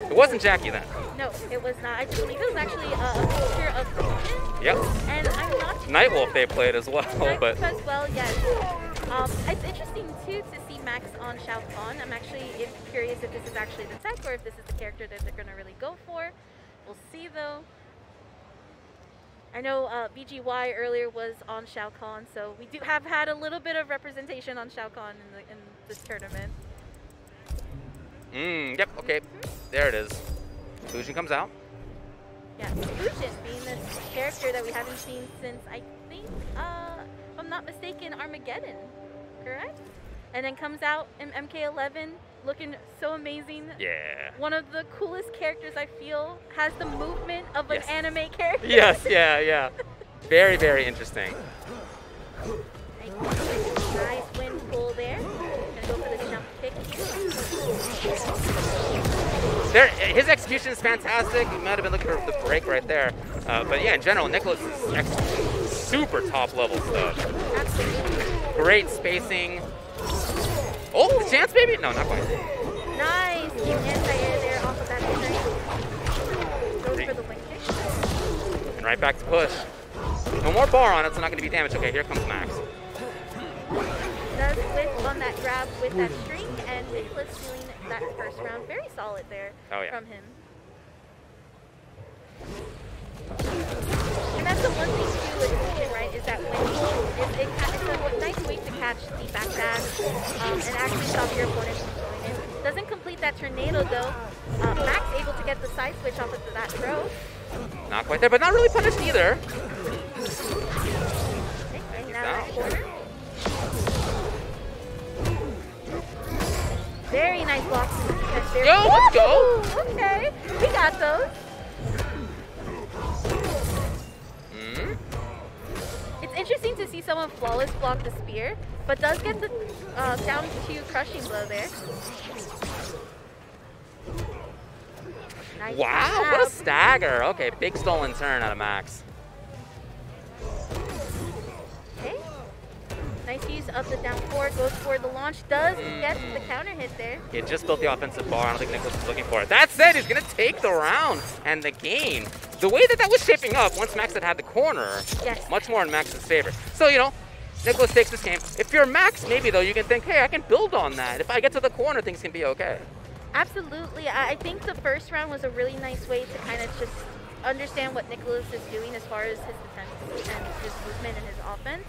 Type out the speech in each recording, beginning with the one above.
It wasn't Jackie then. No, it was not. I believe it was actually a picture of Fusion. Yep. And I'm not sure. Nightwolf they played as well, but as well, yes. It's interesting too to see Max on Shao Kahn. I'm actually curious if this is actually the tech or if this is the character that they're going to really go for. We'll see though. I know BGY earlier was on Shao Kahn, so we do have had a little bit of representation on Shao Kahn in this tournament. Yep, okay. There it is. Fusion comes out. Yeah, Fusion being this character that we haven't seen since, I think, if I'm not mistaken, Armageddon, correct? And then comes out in MK11 looking so amazing. Yeah. One One of the coolest characters I feel has the movement of an anime character. Yes, yeah. Very, very interesting. Nice wind pull there. Gonna go for the jump kick here. His execution is fantastic. He might have been looking for the break right there. But yeah, in general, NICOLAS is executing super top level stuff. Absolutely. Great spacing. Oh, the chance maybe? No, not quite. Nice. Keep anti-air there off of that turn. Goes for the wing kick. And right back to push. No more bar on it, so not going to be damaged. Okay, here comes Max. Does whip on that grab with that string, and NICOLAS doing that first round very solid there from him. And that's the one thing too with Fusion, right, is that when it's a nice way to catch the back dash and actually stop your opponent from going in. Doesn't complete that tornado though. Max able to get the side switch off of that throw. Not quite there, but not really punished either. Okay, now that corner. Very nice blocks. Yo, let's go! Okay, we got those. It's interesting to see someone flawless block the spear, but does get the down to crushing blow there. Nice wow, grab. what a stagger. Okay, big stolen turn out of Max. Okay. Nice use of the down forward, goes for the launch, does get the counter hit there. He just built the offensive bar. I don't think NICOLAS was looking for it. That said, he's going to take the round and the game. The way that was shaping up, once Max had the corner, much more in Max's favor. So, you know, NICOLAS takes this game. If you're Max, maybe, though, you can think, hey, I can build on that. If I get to the corner, things can be okay. Absolutely. I think the first round was a really nice way to kind of just understand what NICOLAS is doing as far as his defense and his movement and his offense.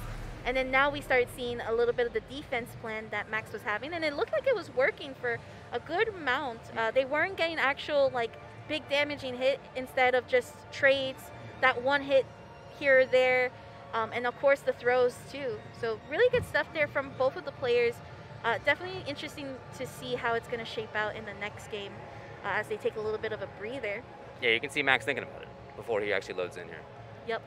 And then now we started seeing a little bit of the defense plan that Max was having, and it looked like it was working for a good amount. They weren't getting actual, like, big damaging hit instead of just trades, that one hit here or there, and of course the throws too. So really good stuff there from both of the players. Definitely interesting to see how it's going to shape out in the next game as they take a little bit of a breather. Yeah, you can see Max thinking about it before he actually loads in here. Yep.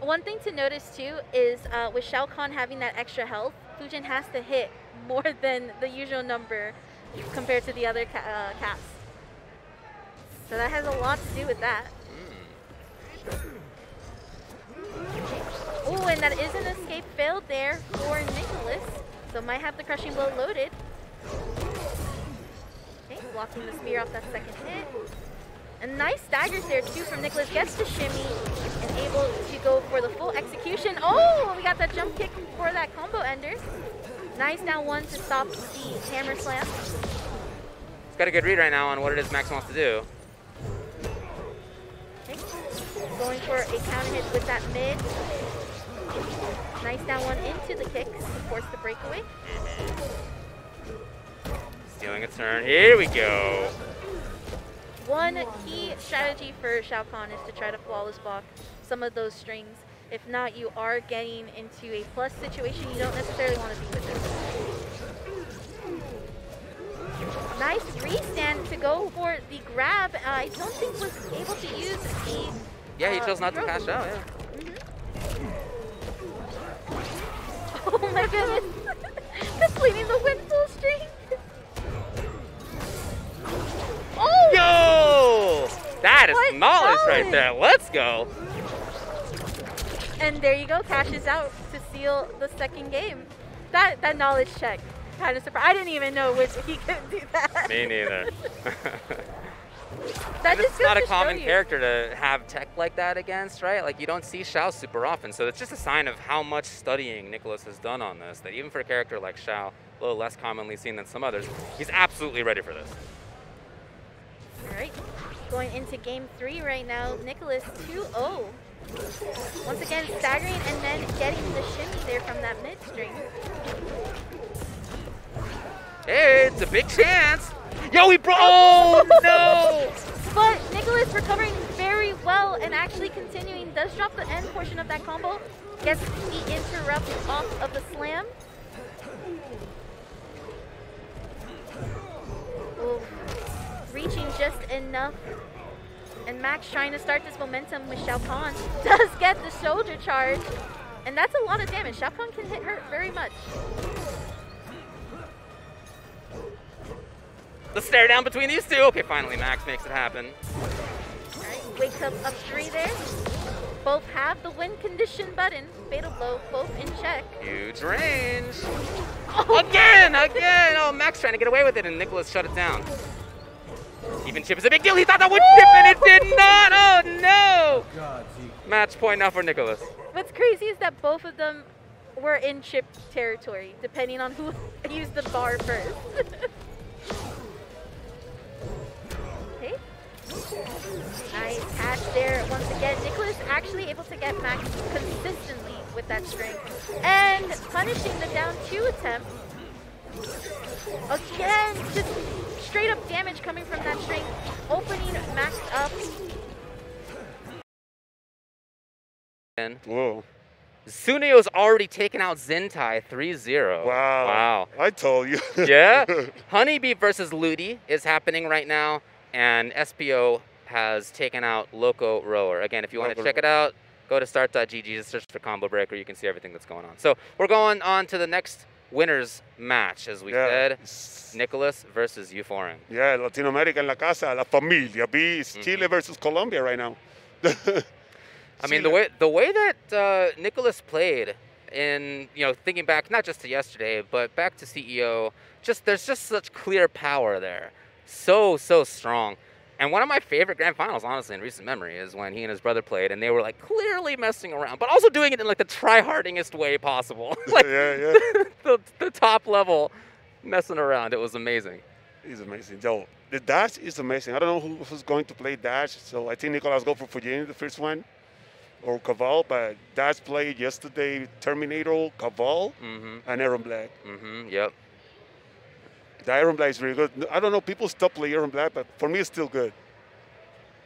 One thing to notice too is with Shao Kahn having that extra health, Fusion has to hit more than the usual number compared to the other caps. So that has a lot to do with that. Oh, and that is an escape failed there for NICOLAS. So might have the crushing blow loaded. Okay, blocking the spear off that second hit. And nice staggers there too from NICOLAS. Gets the shimmy and able to go for the full execution. Oh, we got that jump kick for that combo ender. Nice down one to stop the hammer slam. He's got a good read right now on what it is Max wants to do. Okay. Going for a counter hit with that mid. Nice down one into the kicks to force the breakaway. Stealing a turn. Here we go. One key strategy for Shao Kahn is to try to flawless block some of those strings. If not, you are getting into a plus situation you don't necessarily want to be with this. Nice restand to go for the grab. I don't think was able to use the... Yeah, he chose not to cash out, yeah. Oh my goodness. Completing the wind pull string. Oh! Yo! That is knowledge right there. Let's go. And there you go. Cashes out to seal the second game. That knowledge check. kind of surprised. I didn't even know he could do that. Me neither. It's not a common character to have tech like that against, right? Like, you don't see Xiao super often, so it's just a sign of how much studying NICOLAS has done on this, that even for a character like Xiao, a little less commonly seen than some others, he's absolutely ready for this. All right, going into game 3 right now, NICOLAS 2-0. Once again, staggering and then getting the shimmy there from that mid-string. Hey, it's a big chance. Yo, he broke. Oh, no. But NICOLAS recovering very well and actually continuing. Does drop the end portion of that combo. Gets the interrupt off of the slam. Ooh. Reaching just enough. And Max trying to start this momentum with Xiao Pan. Does get the shoulder charge. And that's a lot of damage. Xiao Pan can hit hurt very much. The stare down between these two. Okay, finally Max makes it happen. All right, wakes up 3 there. Both have the win condition button. Fatal blow, both in check. Huge range. Oh. Again. Oh, Max trying to get away with it, and NICOLAS shut it down. Even chip is a big deal. He thought that would chip, and it did not. Oh, no. Match point now for NICOLAS. What's crazy is that both of them were in chip territory, depending on who used the bar first. Okay. Nice catch there once again. NICOLAS actually able to get Max consistently with that string. And punishing the down 2 attempt. Again, just straight up damage coming from that string. Opening Max up. Whoa. Suneo's already taken out Zentai 3-0. Wow. I told you. Yeah? Honeybee versus Ludi is happening right now, and SPO has taken out Loco Rower. Again, if you want to check it out, go to start.gg, just search for Combo Breaker, you can see everything that's going on. So we're going on to the next winner's match, as we said. NICOLAS versus Euphoring. Yeah, Latino America en la casa, la familia B. Chile versus Colombia right now. I mean, the way that NICOLAS played, in thinking back not just to yesterday, but back to CEO, there's just such clear power there, so strong. And one of my favorite grand finals, honestly, in recent memory, is when he and his brother played, and they were like clearly messing around, but also doing it in like the try-hardingest way possible, like the top level messing around. It was amazing. He's amazing. Yo, the dash is amazing. I don't know who's going to play dash, so I think NICOLAS go for Fujin, the first one. Or Caval, but Dash played yesterday Terminator, Caval, and Aaron Black. Yep. The Aaron Black is really good. I don't know, people stop playing Aaron Black, but for me it's still good.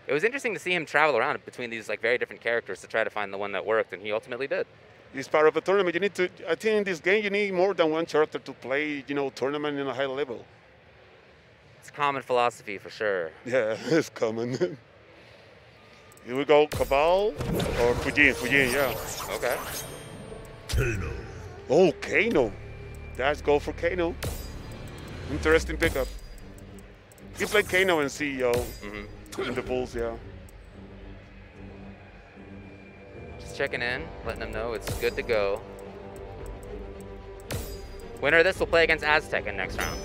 It was interesting to see him travel around between these like very different characters to try to find the one that worked, and he ultimately did. It's part of a tournament. You need to, I think in this game you need more than one character to play, tournament in a high level. It's common philosophy for sure. Yeah, it's common. Here we go, Caval or Fujin, yeah. Okay. Kano. Oh, Kano. That's go for Kano. Interesting pickup. He played Kano in CEO in the Bulls, yeah. Just checking in, letting them know it's good to go. Winner of this will play against Aztec in next round.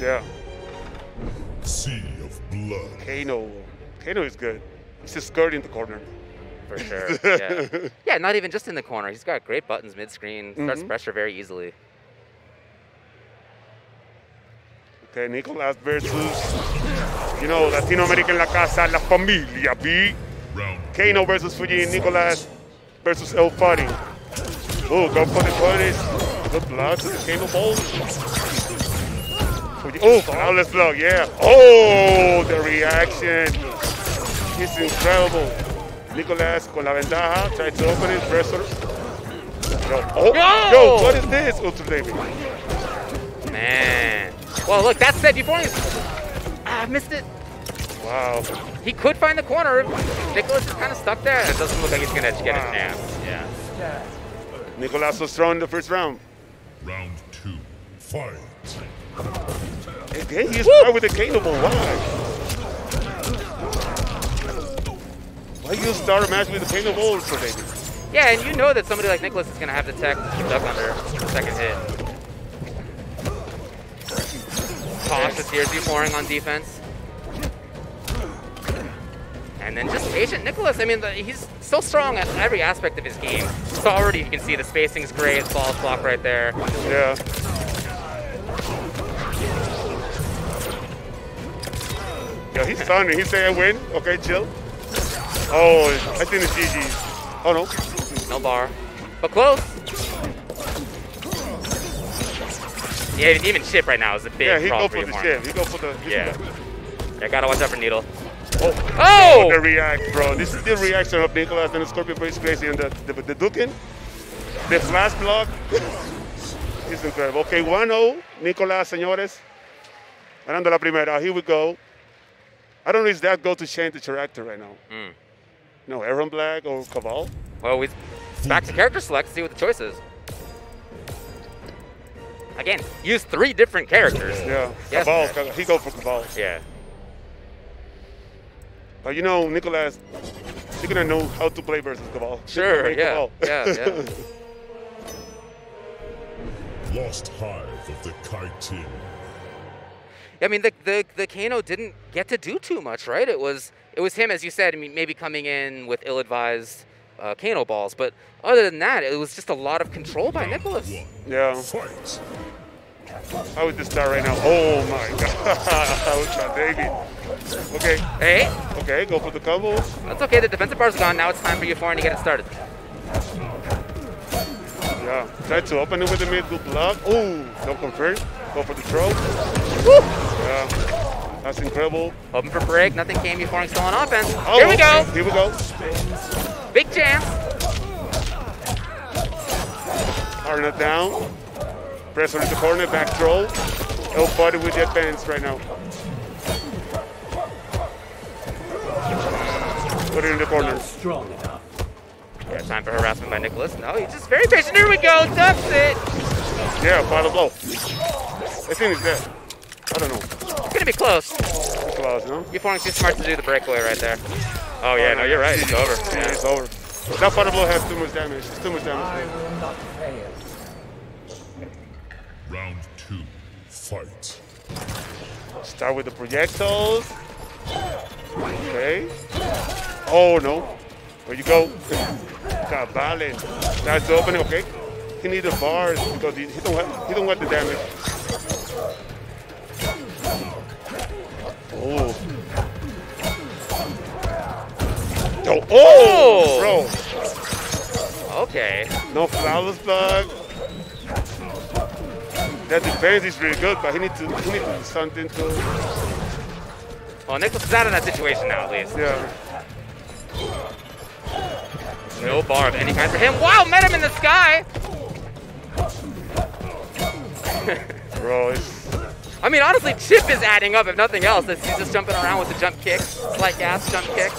Yeah. Sea of blood. Kano is good. He's just skirt in the corner. For sure, yeah. Yeah, not even just in the corner. He's got great buttons mid-screen, starts pressure very easily. Okay, NICOLAS versus, Latino America en la casa, la familia B. Kano versus Fujin, NICOLAS versus Euphoring. Oh, go for the punish. Good block to the Kano ball. Oh, flawless block, yeah. Oh, the reaction. It's incredible. NICOLAS con la ventaja, tries to open it, pressure. Yo, what is this, Ultra David? Man. Well, look, that said, Euphoring missed it. Wow. He could find the corner. NICOLAS is kind of stuck there. It doesn't look like he's going to get his ass. Yeah. NICOLAS was thrown in the first round. Round 2, fight. Again, he's started with the Kano ball. Why you start a match with the Kano ball for David? Yeah, and you know that somebody like NICOLAS is going to have the tech duck under the second hit. cautious here, Euphoring on defense. And then just patient NICOLAS. I mean, he's so strong at every aspect of his game. So already you can see the spacing's great, false block right there. Yeah. Yeah, he's stunning. He's saying win. Okay, chill. Oh, I think it's GG. Oh, no. No bar. But close. Yeah, even chip right now is a big problem for you. Yeah, he go for the chip. He go for the... Yeah. I gotta watch out for Needle. Oh! Oh! The react, bro. This is the reaction of NICOLAS and the Scrpionprocs is crazy. And the duking, the flash block is incredible. Okay, 1-0. NICOLAS, señores. Ganando la primera. Here we go. I don't know if that go to change the character right now. No, Aaron Black or Cabal? Well, we back to character select to see what the choice is. Again, use 3 different characters. Yeah, yes, Cabal. He go for Cabal. Yeah. But you know, NICOLAS, you're gonna know how to play versus Cabal. Sure, yeah. Yeah. Lost Hive of the Chitin. I mean, the Kano didn't get to do too much, right? It was him, as you said. I mean, maybe coming in with ill-advised Kano balls, but other than that, it was just a lot of control by NICOLAS. Yeah. Fight. How would this start right now? Oh my God, baby. Okay. Hey. Okay, go for the combo. That's okay. The defensive bar's gone. Now it's time for Euphoring to get it started. Yeah. Try to open it with the mid. Good block. Oh, don't confirm. Go for the throw. Woo! Yeah. That's incredible. Hoping for break. Nothing came. Euphoring still on offense. Oh, Here we go. Here we go. Big chance. Turn it down. Pressure in the corner. Back throw. L-body with the advance right now. Put it in the corner. Strong enough. Yeah, time for harassment by NICOLAS. No, he's just very patient. Here we go. Ducks it. Yeah, final blow. I think it's dead. I don't know. It's gonna be close. It's close, no? Euphoring's too smart to do the breakaway right there. Oh yeah, no, you're right. It's over. Yeah, it's over. That final blow has too much damage. It's too much I damage. will not fail. Round 2. Fight. Start with the projectiles. Okay. Oh no. Where you go? God, balance. That's the opening. Okay. He needs the bars because he don't want the damage. Oh. Oh, bro. Okay. No flawless block. That defense is really good, but he needs to do something to. Well, NICOLAS is out of that situation now, at least. Yeah. No bar of any kind for him. Wow, met him in the sky. Bro, it's... I mean, honestly, chip is adding up, if nothing else. He's just jumping around with the jump kick, slight gas jump kick.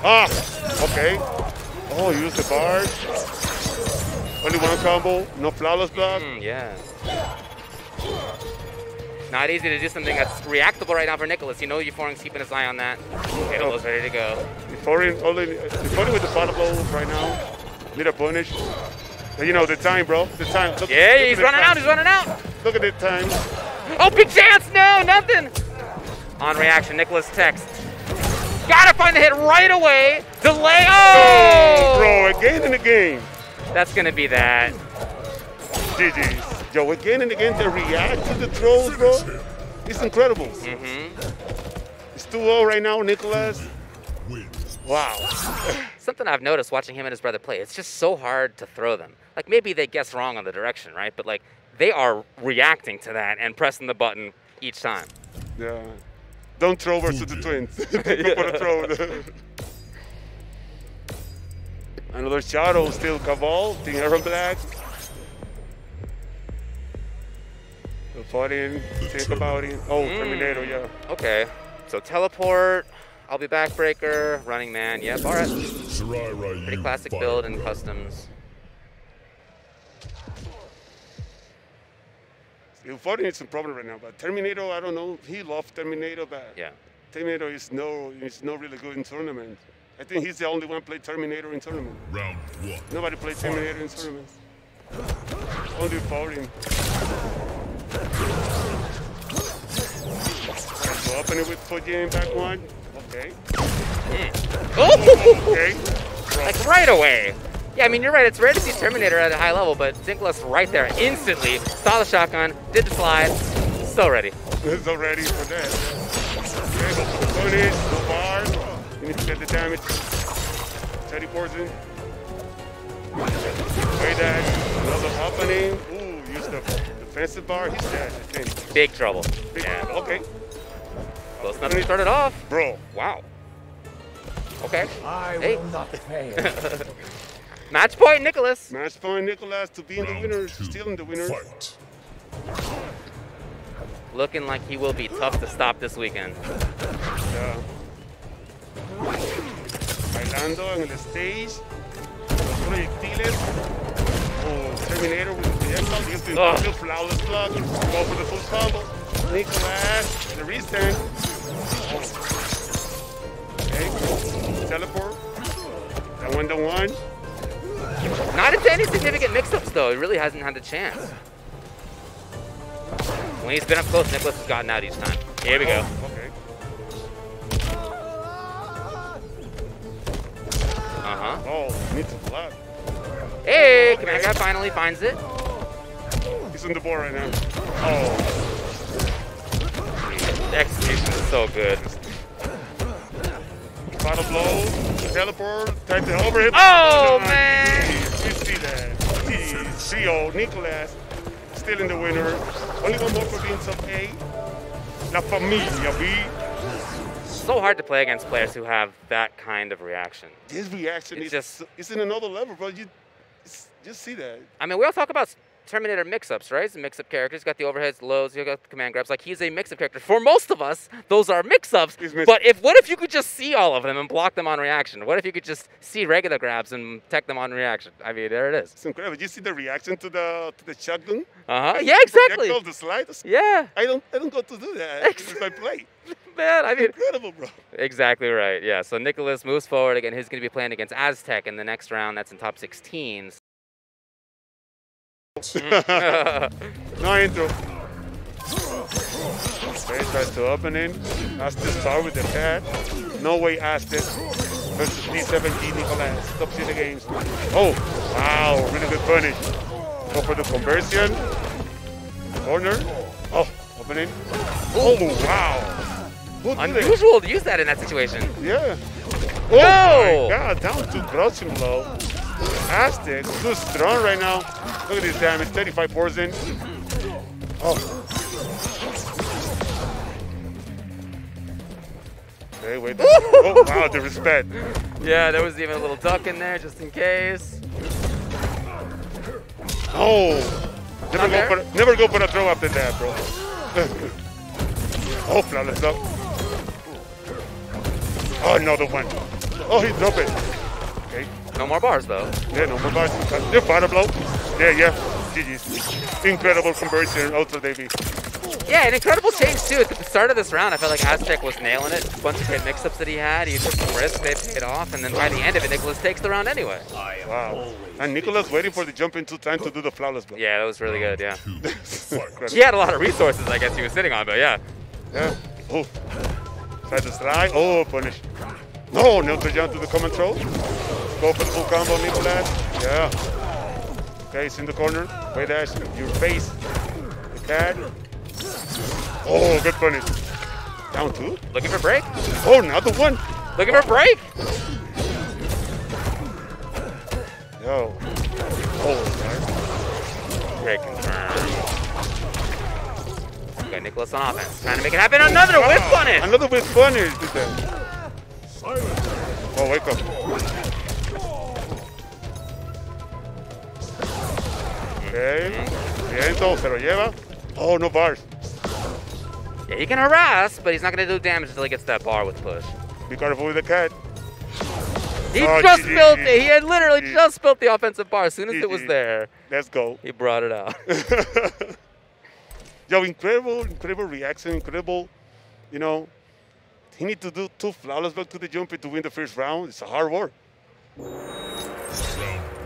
Ah, okay. Oh, use the bar. Only one combo, no flawless block. Yeah. Not easy to do something that's reactable right now for NICOLAS. You know Euphoring's keeping his eye on that. Halo's ready to go. Euphoring with the final blow right now. Need a punish. But you know, the time, bro. The time. Look, Yeah, look he's running out. He's running out. Look at the time. Oh, big chance. No, nothing. On reaction, NICOLAS text. Gotta find the hit right away. Delay. Oh! Bro, again and again. That's gonna be that. GG's. Yo, again and again, they react to the throws, bro. It's incredible. It's 2-0 right now, NICOLAS. Wow. Something I've noticed watching him and his brother play, it's just so hard to throw them. Like, maybe they guess wrong on the direction, right? But, like, they are reacting to that and pressing the button each time. Yeah. Don't throw versus the twins. Go for the throw. Another shadow, still Cabal, Team Aaron Black. Fighting, think about it. Oh, Terminator, yeah. Okay, so teleport, I'll be backbreaker, running man, yep, all right. Pretty classic build and customs. Euphoring is a problem right now, but Terminator, I don't know. He loves Terminator, but yeah. Terminator is no really good in tournament. I think he's the only one play Terminator in tournament. Round 1. Nobody plays Terminator in tournaments. Only Euphoring. So open it with Fujin, back one. Okay. Oh! Okay. Like right away. Yeah, I mean, you're right. It's rare to see Terminator at a high level, but NICOLAS right there instantly saw the shotgun, did the slide, so ready. So ready for that. Okay, go for the punish, no bars. You need to get the damage. Teddy poison. Way dash, another opening. Ooh, use the defensive bar. He's dead, I think. Big trouble. Big Yeah. trouble. Okay. Close enough to start it off. Bro. Wow. Okay. I Hey. will not fail. Match point, NICOLAS. Match point, NICOLAS, to be in the Round winners, two, stealing the winners. Fight. Looking like he will be tough to stop this weekend. Yeah. Bailando en el stage. Los proyectiles. Oh, Terminator with the projectile. He gets the flawless plug. Go for the full combo. NICOLAS, the restand. Okay. Teleport. That went the one. Not into any significant mix-ups, though. He really hasn't had the chance. When he's been up close, NICOLAS has gotten out each time. Here we go. Okay. Uh-huh. Oh, needs a block. Hey, Command Grab finally finds it. He's on the board right now. Oh. The execution is so good. Final blow, teleport, type the overhead. Oh, man! You see that. CO, NICOLAS, still in the winner. Only one more for being sub A. La Familia B. So hard to play against players who have that kind of reaction. His reaction It's is it's in another level, bro. You just see that. I mean, we all talk about Terminator mix-ups, right? He's a mix-up character. He's got the overheads, lows, he's got the command grabs. Like, he's a mix-up character. For most of us, those are mix-ups. But what if you could just see all of them and block them on reaction? What if you could just see regular grabs and tech them on reaction? I mean, there it is. It's incredible. You see the reaction to the shotgun? Uh-huh. Yeah, exactly. The slides. Yeah. I don't go to do that. It's my play. Man, I mean, incredible, bro. Exactly right. Yeah. So NICOLAS moves forward again. He's going to be playing against Aztec in the next round. That's in top 16. No intro. Okay, tries to open in. Aztec start with the cat. No way Aztec versus T7G NICOLAS. TopSieteGames. Oh, wow, really good punish. Go for the conversion. Corner. Oh, opening. Oh, wow. Unusual to use that in that situation. Yeah. Oh, no! My God, down to crouching blow. Aztec, too strong right now. Look at this damage, 35 poison. Oh. Okay, wait. Oh, wow, the respect. Yeah, there was even a little duck in there just in case. Oh. Never go for a throw after that, bro. Oh, flawless up. Oh, another one. Oh, he dropped it. Okay. No more bars, though. Yeah, no more bars. Yeah, final blow. Yeah. GG's. Incredible conversion, ultra baby. Yeah, an incredible change, too. At the start of this round, I felt like Aztec was nailing it. A bunch of great mix-ups that he had. He took some risks, they paid off, and then by the end of it, NICOLAS takes the round anyway. Wow. And NICOLAS waiting for the jump in 2 times to do the flawless blow. Yeah, that was really good, yeah. He had a lot of resources, I guess, he was sitting on, but yeah. Yeah. Oh. Try to slide. Oh, punish. No, neutral jump to the command throw. Go for the full combo, NICOLAS. Yeah. Okay, it's in the corner. Way dash. Your face. The cat. Oh, good punish. Down 2. Looking for break. Oh, another one. Looking for break. Yo. Oh, great confirm. Okay, NICOLAS on offense. Trying to make it happen. Another whip punish. Another whip punish. Oh, wake up. Okay. Viento, se lo lleva. Oh, no bars. Yeah, he can harass, but he's not going to do damage until he gets that bar with push. Be careful with the cat. He just built it. He had literally just built the offensive bar. As soon as it was there, let's go. He brought it out. Yo, incredible reaction, incredible. You know, he need to do 2 flawless back to the jump to win the first round. It's a hard work. Round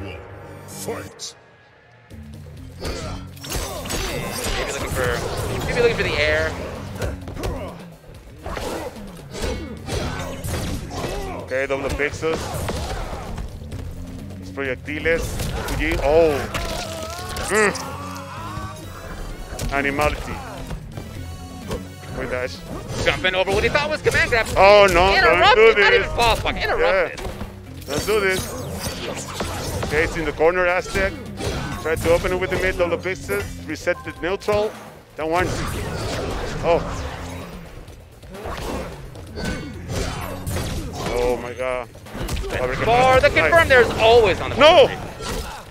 1, fight. Maybe looking looking for the air. Okay, double pixels. Los proyectiles. Fuji. Oh. Animality. Quick dash. Jumping over what he thought was command grab. Oh no, don't do Interrupted, not even this. ball fuck, interrupted. Yeah. Don't do this. Okay, it's in the corner, Aztec. Try to open it with the mid, double pixels. Reset the neutral. Down one. Oh. Oh my god. Bar, the confirm there's always on the No! front.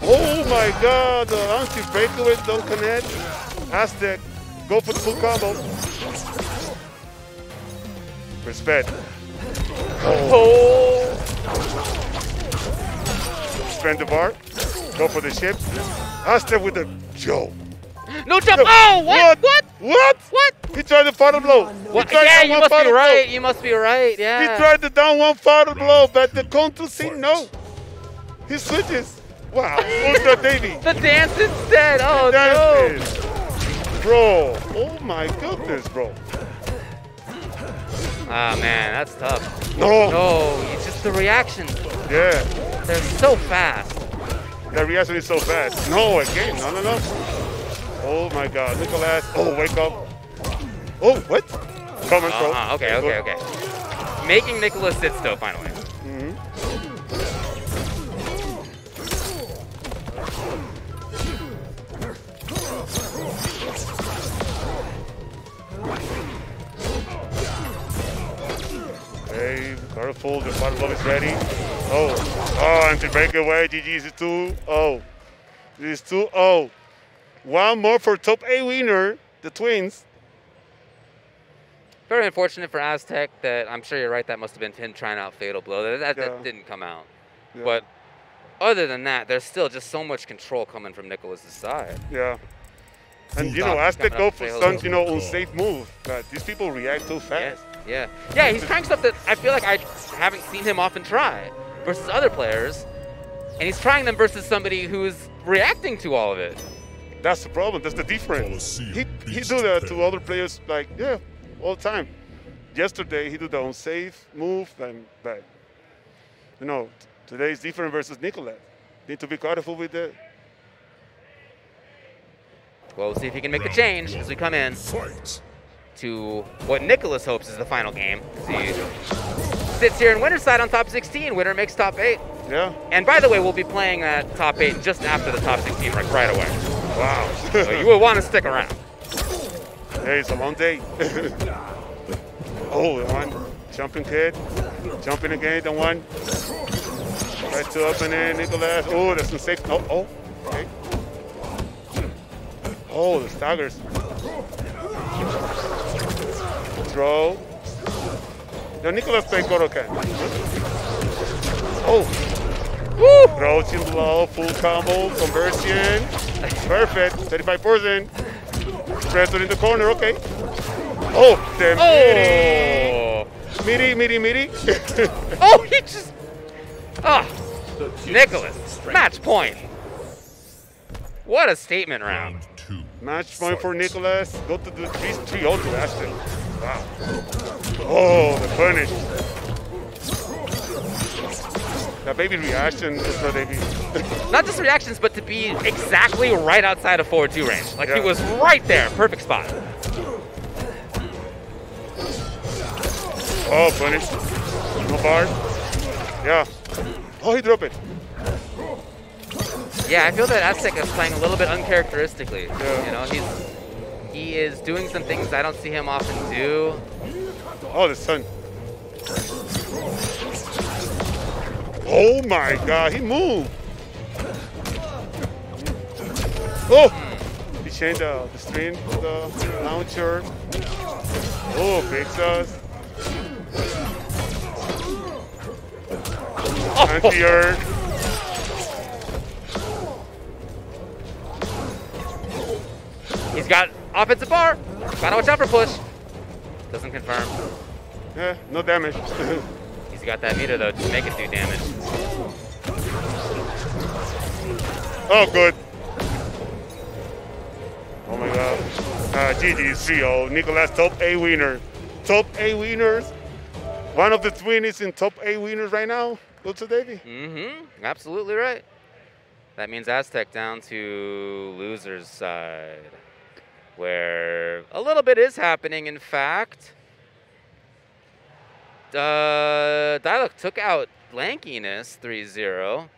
Oh my god, the anti-breakaway don't connect. Aztec, go for the full combo. Respect. Oh. Spend the bar. Go for the ship. Aztec with the Joe. No jump. Oh, what? What? He tried the final blow. What? Yeah, you must be right. You must be right. He Yeah. tried the down one final blow, but the control said no. He switches. Wow. Ultra Davey. The dance instead. Oh no. Dances. Bro. Oh my goodness, bro. Ah man, that's tough. No. No, it's just the reactions. Yeah. They're so fast. That reaction is so fast. No, again. No. Oh my god. NICOLAS. Oh, wake up. Oh, what? Comment, bro. Okay. Making NICOLAS sit still finally. Hey, careful. The final blow is ready. Oh, anti-breakaway. GG's is 2-0. This is 2-0. One more for top 8 winner, the Twins. Very unfortunate for Aztec that I'm sure you're right. That must have been him trying out Fatal Blow. That didn't come out. Yeah. But other than that, there's still just so much control coming from NICOLAS' side. Yeah. And you know, Aztec go for some, unsafe move. But these people react too fast. Yeah, he's trying stuff that I feel like I haven't seen him often try versus other players. And he's trying them versus somebody who's reacting to all of it. That's the problem. That's the difference. He do that to other players, like, yeah, all the time. Yesterday, he did the unsafe move, but you know, today is different versus NICOLAS. Need to be careful with that. Well, we'll see if he can make the change as we come in to what NICOLAS hopes is the final game. He sits here in winner's side on top 16. Winner makes top 8. Yeah. And by the way, we'll be playing that top 8 just after the top 16 right away. Wow. So you will want to stick around. Hey, it's a long day. Oh, the one. Jumping kid. Jumping again, the one. Try to open it, NICOLAS. Oh, that's unsafe. Oh, okay. Oh, the staggers. Throw. No, NICOLAS played Gorokan. Oh. Woo! Crouching blow, full combo, conversion. Perfect. 35%. Pressure in the corner, okay. Oh, the midi. Oh, he just. Oh, NICOLAS. Match point. What a statement round. Match point for NICOLAS. Go to the 3-0 to Aztec. Wow. Oh, the punish. That baby reaction is not baby. Not just reactions, but to be exactly right outside of forward 2 range. Like he was right there. Perfect spot. Oh, punish. No bar. Yeah. Oh, he dropped it. Yeah, I feel that Aztec is playing a little bit uncharacteristically. Yeah. You know, he is doing some things I don't see him often do. Oh, the sun. Oh my God, he moved. Oh, he changed the string of the launcher. Oh, picks us. Anti-air. He's got offensive bar. Gotta watch out for push. Doesn't confirm. Yeah, no damage. He's got that meter though to make it do damage. Oh, good. Oh my God. GG's 3-0. NICOLAS top A winner. Top A winners. One of the twin is in top A winners right now. Go to Davey. Absolutely right. That means Aztec down to loser's side, where a little bit is happening, in fact. Dialog took out Lankiness 3-0,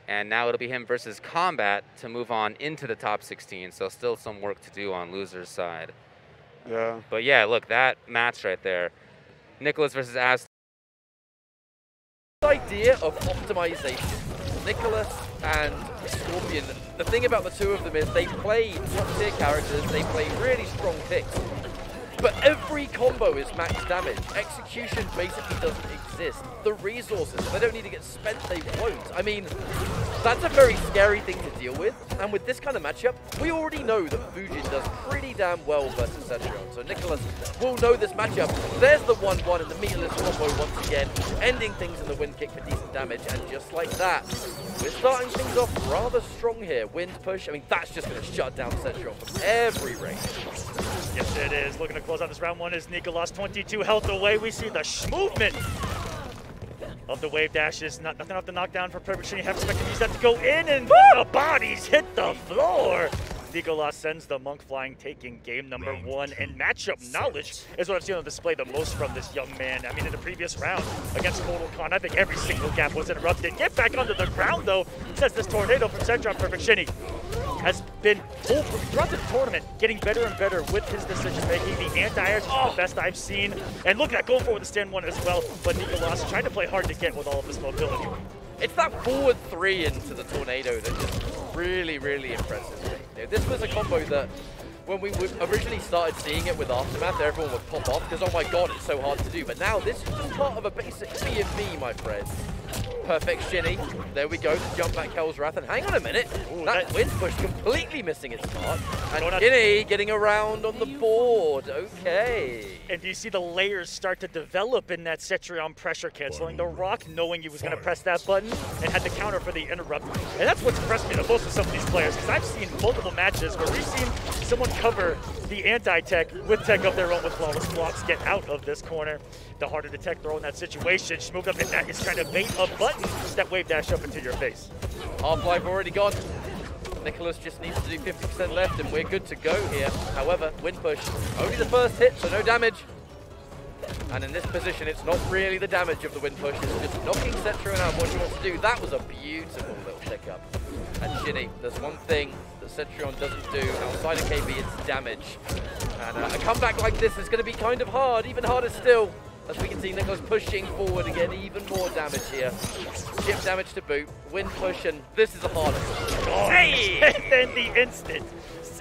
and now it'll be him versus Combat to move on into the top 16, so still some work to do on loser's side. Yeah. But yeah, look, that match right there. NICOLAS versus Aztec. The idea of optimization. NICOLAS and Scrpion, the thing about the two of them is they play top-tier characters, they play really strong picks. But every combo is max damage. Execution basically doesn't exist. The resources, if they don't need to get spent, they won't. I mean, that's a very scary thing to deal with. And with this kind of matchup, we already know that Fujin does pretty damn well versus Cetrion. So NICOLAS will know this matchup. There's the 1-1 and the meatless combo once again, ending things in the wind kick for decent damage. And just like that, we're starting things off rather strong here. Wind push, I mean, that's just going to shut down Cetrion from every range. Yes, it is. Looking to close out this round one is NICOLAS, 22 health away. We see the movement of the wave dashes. Nothing off the knockdown for PerfectChini. Have expected these to go in, and the bodies hit the floor. NICOLAS sends the monk flying, taking game number 1. And matchup knowledge is what I've seen on display the most from this young man. I mean, in the previous round against Mortal Khan, I think every single gap was interrupted. Get back onto the ground, though, says this tornado from Centron. PerfectChini has been throughout the tournament getting better and better with his decision-making. The anti-airs is the best I've seen. And look at that, going forward with the stand 1 as well. But NICOLAS trying to play hard to get with all of his mobility. It's that forward 3 into the tornado that just really, really impresses me. You know, this was a combo that when we originally started seeing it with Aftermath, everyone would pop off because, oh my god, it's so hard to do. But now this is just part of a basic B&B, my friend. PerfectChini, there we go, the jump back Hell's Wrath, and hang on a minute, that wind push completely missing its mark, and Chini getting around on the board, okay. And do you see the layers start to develop in that Cetrion pressure, canceling the rock, knowing he was going to press that button, and had the counter for the interrupt. And that's what's impressed me the most with some of these players, because I've seen multiple matches where we've seen someone cover the anti-tech with tech of their own with flawless blocks, get out of this corner. The harder to tech throw in that situation. She moved up and that is trying to bait a button that wave dash up into your face. Half-life already gone. NICOLAS just needs to do 50% left and we're good to go here. However, wind push, only the first hit, so no damage. And in this position, it's not really the damage of the wind push, it's just knocking Cetrion out what she wants to do. That was a beautiful little pickup. And Chini, there's one thing that Cetrion doesn't do outside of KB, it's damage. And a comeback like this is going to be kind of hard, even harder still. As we can see, NICOLAS pushing forward again, even more damage here. Chip damage to boot, wind push, and this is a hard one. Hey! And then the instant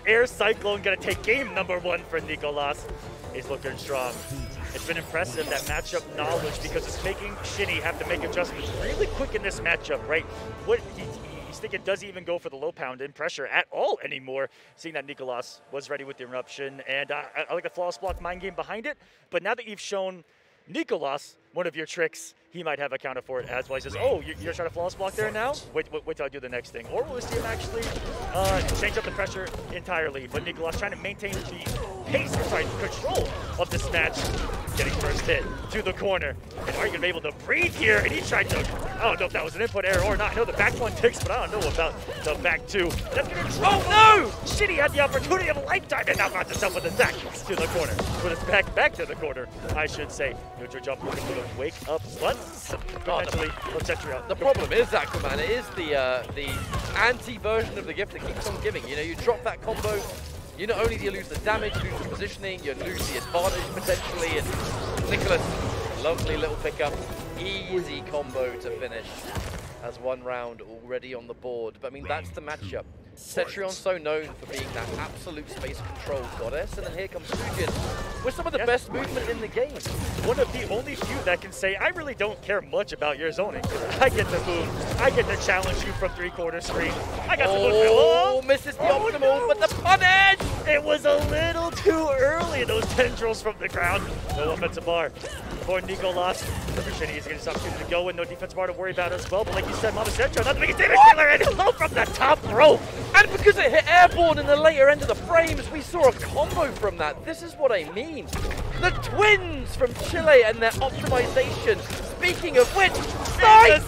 Air Cyclone gonna take game number 1 for NICOLAS. He's looking strong. It's been impressive, that matchup knowledge, because it's making Chini have to make adjustments really quick in this matchup, right? He's thinking, does he even go for the low pound in pressure at all anymore? Seeing that NICOLAS was ready with the interruption, and I like the flawless block mind game behind it, but now that you've shown NICOLAS one of your tricks, he might have a counter for it as well. He says, oh, you're trying to flawless block there now? Wait till I do the next thing. Or will we see him actually change up the pressure entirely? But NICOLAS trying to maintain the pace, or sorry, control of this match. Getting first hit to the corner. And are you going to be able to breathe here? And he tried to, I don't know if that was an input error or not. I know the back 1 ticks, but I don't know about the back 2. That's going to, oh no! Chini had the opportunity of a lifetime and now finds himself with a attack to the corner. With his back to the corner, I should say. Neutral jump looking for the wake up, but potentially the problem is, Aquaman, it is the anti-version of the gift that keeps on giving. You know, you drop that combo, you not only do you lose the damage, lose the positioning, you lose the advantage potentially, and NICOLAS, lovely little pickup, easy combo to finish as 1 round already on the board. But I mean, that's the matchup. Cetrion's so known for being that absolute space control goddess, and then here comes Fujin with some of the best movement in the game. One of the only few that can say, I really don't care much about your zoning. I get to move, I get to challenge you from 3/4 screen. I got to move. Oh, misses the optimal, but the punish! It was a little too early, those tendrils from the ground. No offensive bar for NICOLAS. PerfectChini is going to stop to go and no defensive bar to worry about as well. But like you said, Mama Centro, not to make a damage dealer, and hello from the top rope. And because it hit airborne in the later end of the frames, we saw a combo from that. This is what I mean. The twins from Chile and their optimization. Speaking of which, side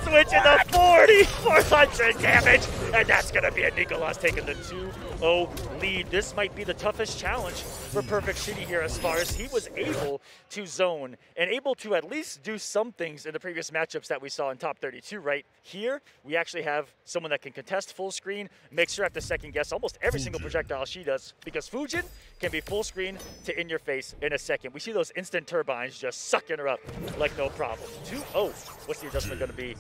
switch in the 4,400 damage. And that's going to be a NICOLAS taking the 2-0 lead. This might be the toughest challenge for PerfectChini here as far as he was able to zone and able to at least do some things in the previous matchups that we saw in top 32. Right here, we actually have someone that can contest full screen, makes her have to second guess almost every single projectile she does, because Fujin can be full screen to in your face in a second. We see those instant turbines just sucking her up like no problem. 2-0. What's the adjustment going to be?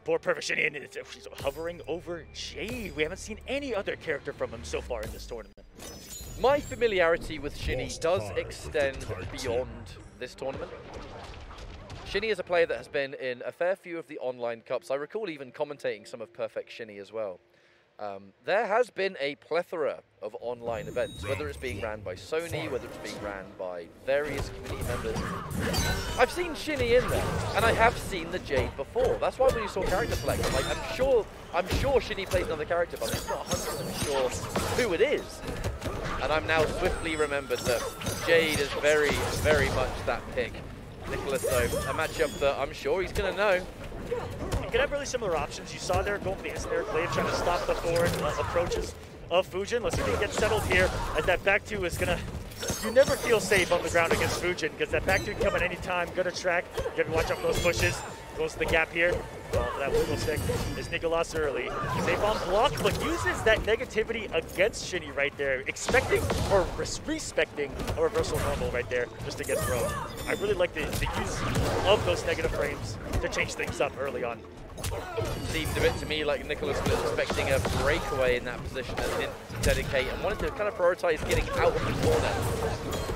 Poor PerfectChini, and she's hovering over Jade. We haven't seen any other character from him so far in this tournament. My familiarity with Chini does extend beyond this tournament. Chini is a player that has been in a fair few of the online cups. I recall even commentating some of PerfectChini as well. There has been a plethora of online events, whether it's being ran by Sony, whether it's being ran by various community members. I've seen Chini in there, and I have seen the Jade before. That's why when you saw character select, I'm like, I'm sure Chini plays another character, but I'm just not 100% sure who it is. And I'm now swiftly remembered that Jade is very, very much that pick. NICOLAS, though, a matchup that I'm sure he's going to know. You could have really similar options. You saw there going for the ensnare glaive, trying to stop the forward approaches of Fujin. Let's see if he gets settled here, as that back two is going to... You never feel safe on the ground against Fujin, because that back two can come at any time. Good track. You have to watch out for those pushes. Goes to the gap here. Well, that wiggle stick is NICOLAS early. Safe on block, but uses that negativity against Chini right there, expecting or respecting a reversal normal right there just to get thrown. I really like the use of those negative frames to change things up early on. Seemed a bit to me like NICOLAS was expecting a breakaway in that position and didn't dedicate and wanted to kind of prioritize getting out of the corner.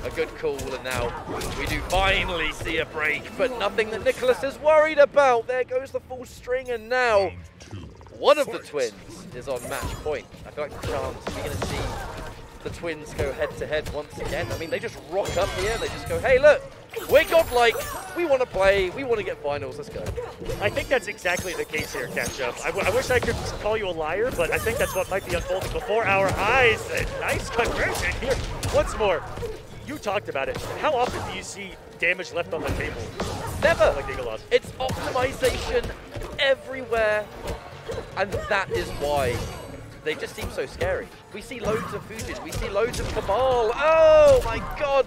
A good call, and now we do finally see a break, but nothing that NICOLAS is worried about. There goes the full string, and now one of the twins is on match point. I feel like the chance we're going to see the twins go head-to-head once again. I mean, they just rock up here, they just go, hey, look, we're godlike, we want to play, we want to get finals, let's go. I think that's exactly the case here, Ketchup. I wish I could call you a liar, but I think that's what might be unfolding before our eyes. A nice conversion here. Once more, you talked about it. How often do you see damage left on the table? Never. Like NICOLAS. It's optimization everywhere, and that is why they just seem so scary. We see loads of Fujin, we see loads of Cabal. Oh my god!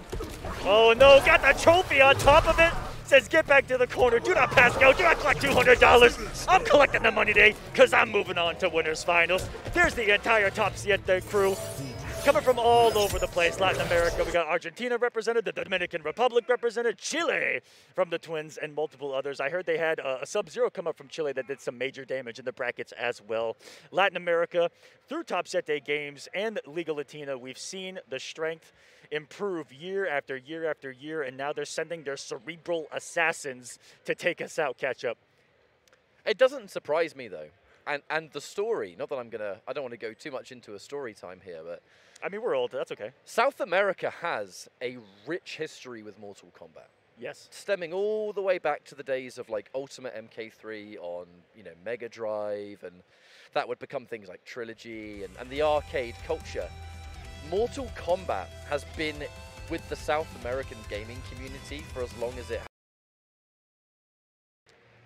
Oh no, got the trophy on top of it. Says get back to the corner, do not pass go, do not collect $200. I'm collecting the money today, because I'm moving on to winners finals. There's the entire TopSieteGames crew. Coming from all over the place, Latin America, we got Argentina represented, the Dominican Republic represented, Chile from the Twins, and multiple others. I heard they had a Sub-Zero come up from Chile that did some major damage in the brackets as well. Latin America, through TopSieteGames and Liga Latina, we've seen the strength improve year after year after year, and now they're sending their cerebral assassins to take us out, Ketchup. It doesn't surprise me, though. And the story, not that I don't want to go too much into a story time here, but... I mean, we're old, that's okay. South America has a rich history with Mortal Kombat. Yes. Stemming all the way back to the days of like Ultimate MK3 on, you know, Mega Drive, and that would become things like Trilogy and the arcade culture. Mortal Kombat has been with the South American gaming community for as long as it has.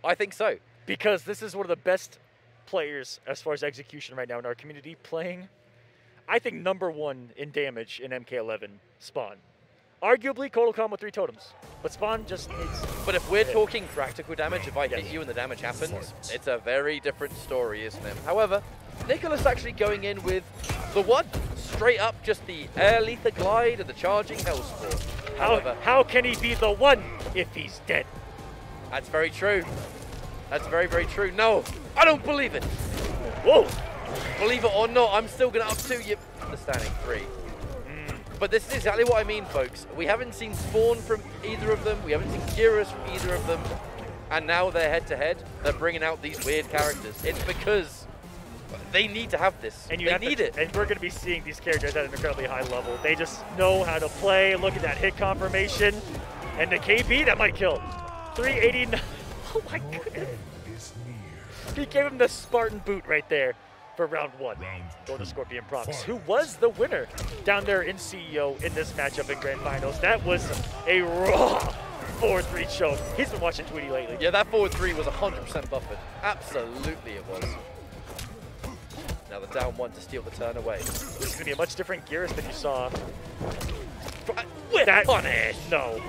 I think so. Because this is one of the best players as far as execution right now in our community playing. I think #1 in damage in MK11, Spawn. Arguably, Kotal Khan with 3 totems, but Spawn just needs... But if we're talking practical damage, if I hit you and the damage happens, it's a very different story, isn't it? However, NICOLAS actually going in with the one, straight up just the air lether glide and the charging Hellsport. However, how can he be the one if he's dead? That's very true. That's very, very true. No, I don't believe it. Whoa. Believe it or not, I'm still going to up to you. Understanding 3. But this is exactly what I mean, folks. We haven't seen Spawn from either of them. We haven't seen Geras from either of them. And now they're head-to-head. They're bringing out these weird characters. It's because They need to have this. And they need it. And we're going to be seeing these characters at an incredibly high level. They just know how to play. Look at that hit confirmation. And the KB, that might kill. 389. Oh my goodness. He gave him the Spartan boot right there for round 1. Going to Scrpionprocs, who was the winner down there in CEO in this matchup in Grand Finals. That was a raw 4-3 choke. He's been watching Tweety lately. Yeah, that forward 3 was 100% buffered. Absolutely it was. Now the down 1 to steal the turn away. This is going to be a much different Geras than you saw. With that punish! No.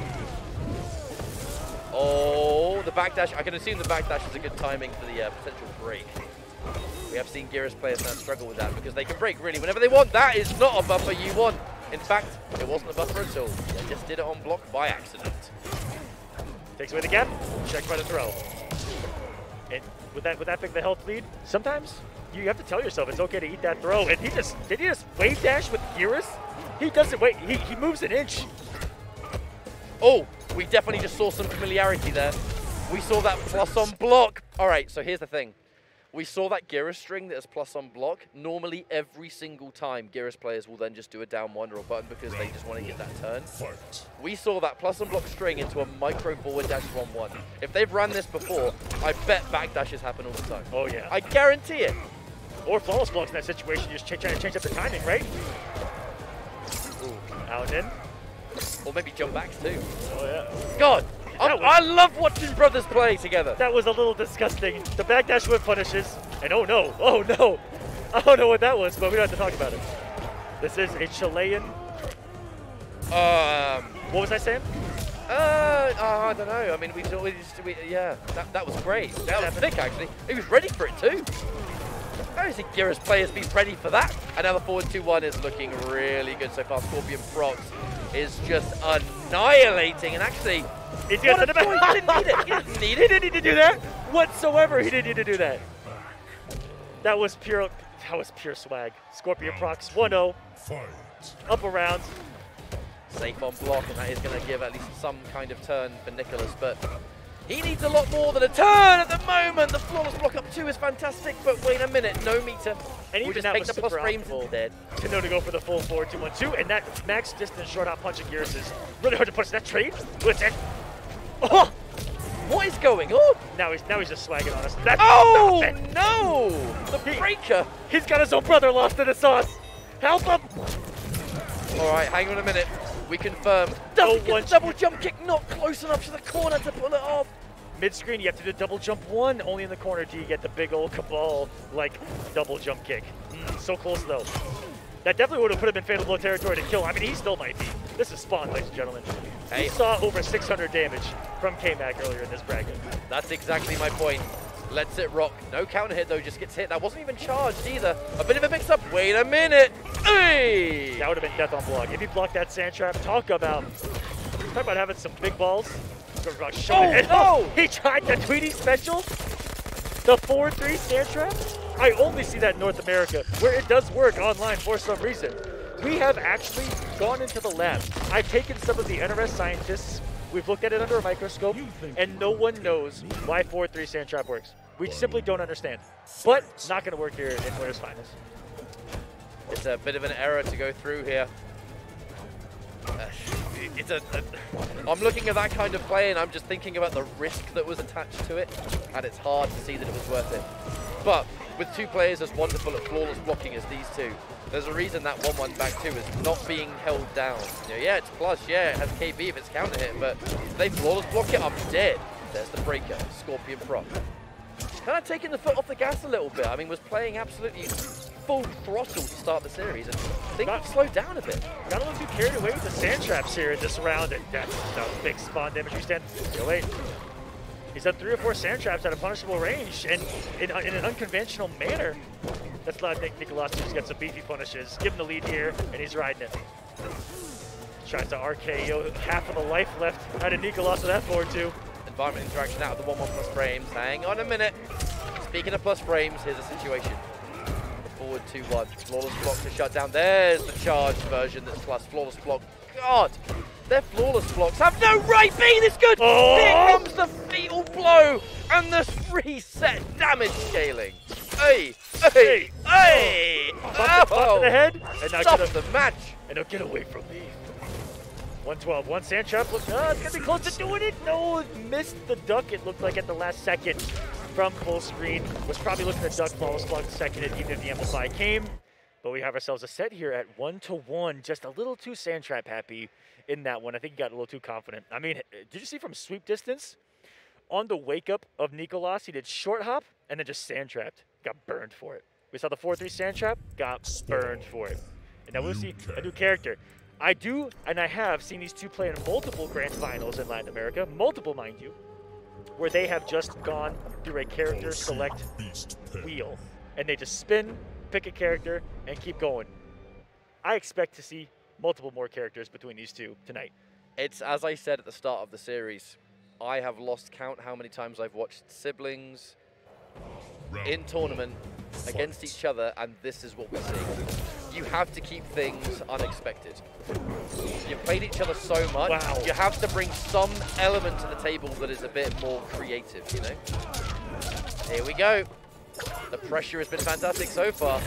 Oh, the backdash. I can assume the backdash is a good timing for the potential break. We have seen Geras players now struggle with that because they can break really whenever they want. That is not a buffer you want. In fact, it wasn't a buffer at all. They just did it on block by accident. Takes away the gap, checked by the throw. And with that pick the health lead, sometimes you have to tell yourself it's okay to eat that throw. And did he just wave dash with Geras? He doesn't wait, he moves an inch. Oh, we definitely just saw some familiarity there. We saw that plus on block. All right, so here's the thing. We saw that Geras string that is plus on block. Normally, every single time, Geras players will then just do a down 1 or a button because they just want to get that turn. We saw that plus on block string into a micro forward dash 1-1. If they've run this before, I bet backdashes happen all the time. Oh, yeah. I guarantee it. Or flawless blocks in that situation, you're just trying to change up the timing, right? Ooh. Out and in. Or maybe jump backs too. Oh, yeah. God! I love watching brothers play together. That was a little disgusting. The backdash whip punishes, and oh no, oh no. I don't know what that was, but we don't have to talk about it. This is a Chilean. What was I saying? I don't know. I mean, yeah, that was great. That was thick, actually. He was ready for it too. I don't think Geras players be ready for that. And now the forward 2-1 is looking really good so far. Scrpionprocs is just annihilating, and actually, he didn't need it. He didn't need it. He didn't need to do that whatsoever. He didn't need to do that. That was pure swag. Scrpionprocs 1-0. Up around. Safe on block, and that is going to give at least some kind of turn for NICOLAS, but he needs a lot more than a turn at the moment. The flawless block up 2 is fantastic, but wait a minute, no meter. And we'll even just take the plus frames instead. To know to go for the full 4-2-1-2, and that max distance short out punch of Geras is really hard to punch. That trade? What's that? Oh! What is going on? Now he's just swagging on us. Oh no! The breaker. He's got his own brother lost in the sauce. Help him! All right, hang on a minute. We confirm. Double jump kick not close enough to the corner to pull it off. Mid-screen, you have to do double jump 1. Only in the corner do you get the big old cabal, like, double jump kick. So close, though. That definitely would have put him in fatal blow territory to kill. I mean, he still might be. This is Spawn, ladies and gentlemen. Hey. He saw over 600 damage from K-Mac earlier in this bracket. That's exactly my point. Lets it rock. No counter hit, though. Just gets hit. That wasn't even charged either. A bit of a mix-up. Wait a minute. Hey! That would have been death on block. If he blocked that sand trap, talk about having some big balls. Oh, no! He tried the Tweety special. The 4-3 sand trap. I only see that in North America, where it does work online for some reason. We have actually gone into the lab. I've taken some of the NRS scientists. We've looked at it under a microscope, and no one knows why 4-3 sand trap works. We simply don't understand. But not going to work here in Winners Finals. It's a bit of an error to go through here. I'm looking at that kind of play, and I'm just thinking about the risk that was attached to it, and it's hard to see that it was worth it. But with 2 players as wonderful at flawless blocking as these 2, there's a reason that 1-1 back 2 is not being held down. Yeah, it's plus, yeah, it has KB if it's counter hit, but if they flawless block it, I'm dead. There's the breaker, Scrpionprocs. Kind of taking the foot off the gas a little bit. I mean, was playing absolutely full throttle to start the series, and things slowed down a bit. Got a little too carried away with the sand traps here in this round, and that's the big spawn damage we stand. Wait. He's done 3 or 4 sand traps at a punishable range, and in an unconventional manner. That's not NICOLAS just got some beefy punishes. Give him the lead here, and he's riding it. Tries to RKO half of the life left out of NICOLAS with that 4-2. Environment interaction out of the 1-1 plus frames. Hang on a minute. Speaking of plus frames, here's a situation. The forward 2-1. Flawless block to shut down. There's the charged version that's plus. Flawless block. God, their flawless blocks have no right being this good. Oh! Here comes the fatal blow and the reset damage scaling. Hey! Hey! Hey! Bump to the head. And now Stop the match! And now get away from me. 112, one sand trap. Look, it's gonna be close to doing it. No, missed the duck. It looked like at the last second from full screen. Was probably looking at duck, follow spot second, even if the amplify came. But we have ourselves a set here at 1-1. Just a little too sand trap happy in that one. I think he got a little too confident. I mean, did you see from sweep distance? On the wake up of NICOLAS, he did short hop and then just sand trapped. Got burned for it. We saw the 4-3 sand trap, got burned for it. And now we'll see a new character. I do, and I have seen these two play in multiple grand finals in Latin America, multiple, mind you, where they have just gone through a character select wheel. And they just spin, pick a character, and keep going. I expect to see multiple more characters between these two tonight. It's, as I said at the start of the series, I have lost count how many times I've watched siblings in tournament against each other, and this is what we see. You have to keep things unexpected. You've played each other so much, you have to bring some element to the table that is a bit more creative, you know? Here we go. The pressure has been fantastic so far.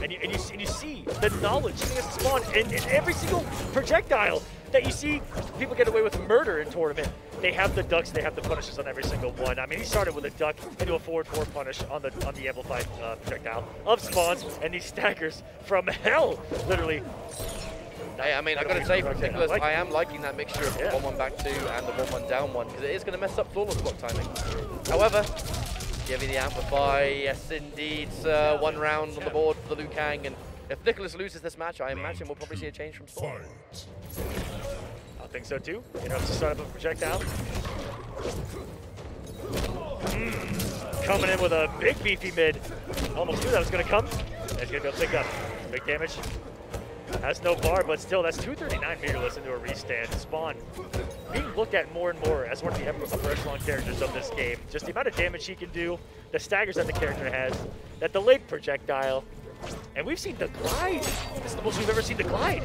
And you see the knowledge sitting at spawn in every single projectile that you see people get away with murder in tournament. They have the ducks, they have the punishes on every single one. I mean, he started with a duck into a forward 4 punish on the amplified projectile of spawns, and these staggers from hell, literally. Hey, I mean, I gotta say, for NICOLAS, I am liking that mixture of the 1-1 back 2 and the 1-1 down 1, because it is gonna mess up flawless block timing. However, give me the amplify, yes indeed, one round on the board for the Liu Kang, and if NICOLAS loses this match, I imagine we'll probably see a change from Spawn. I think so too. You know, to start up a projectile. Coming in with a big beefy mid. Almost knew that was gonna come. And he's gonna be able to pick up big damage. Has no bar, but still, that's 239 meterless into a restand. Spawn being looked at more and more as one of the upper echelon characters of this game. Just the amount of damage he can do, the staggers that the character has, that delayed projectile, and we've seen the glide. This is the most we've ever seen the glide.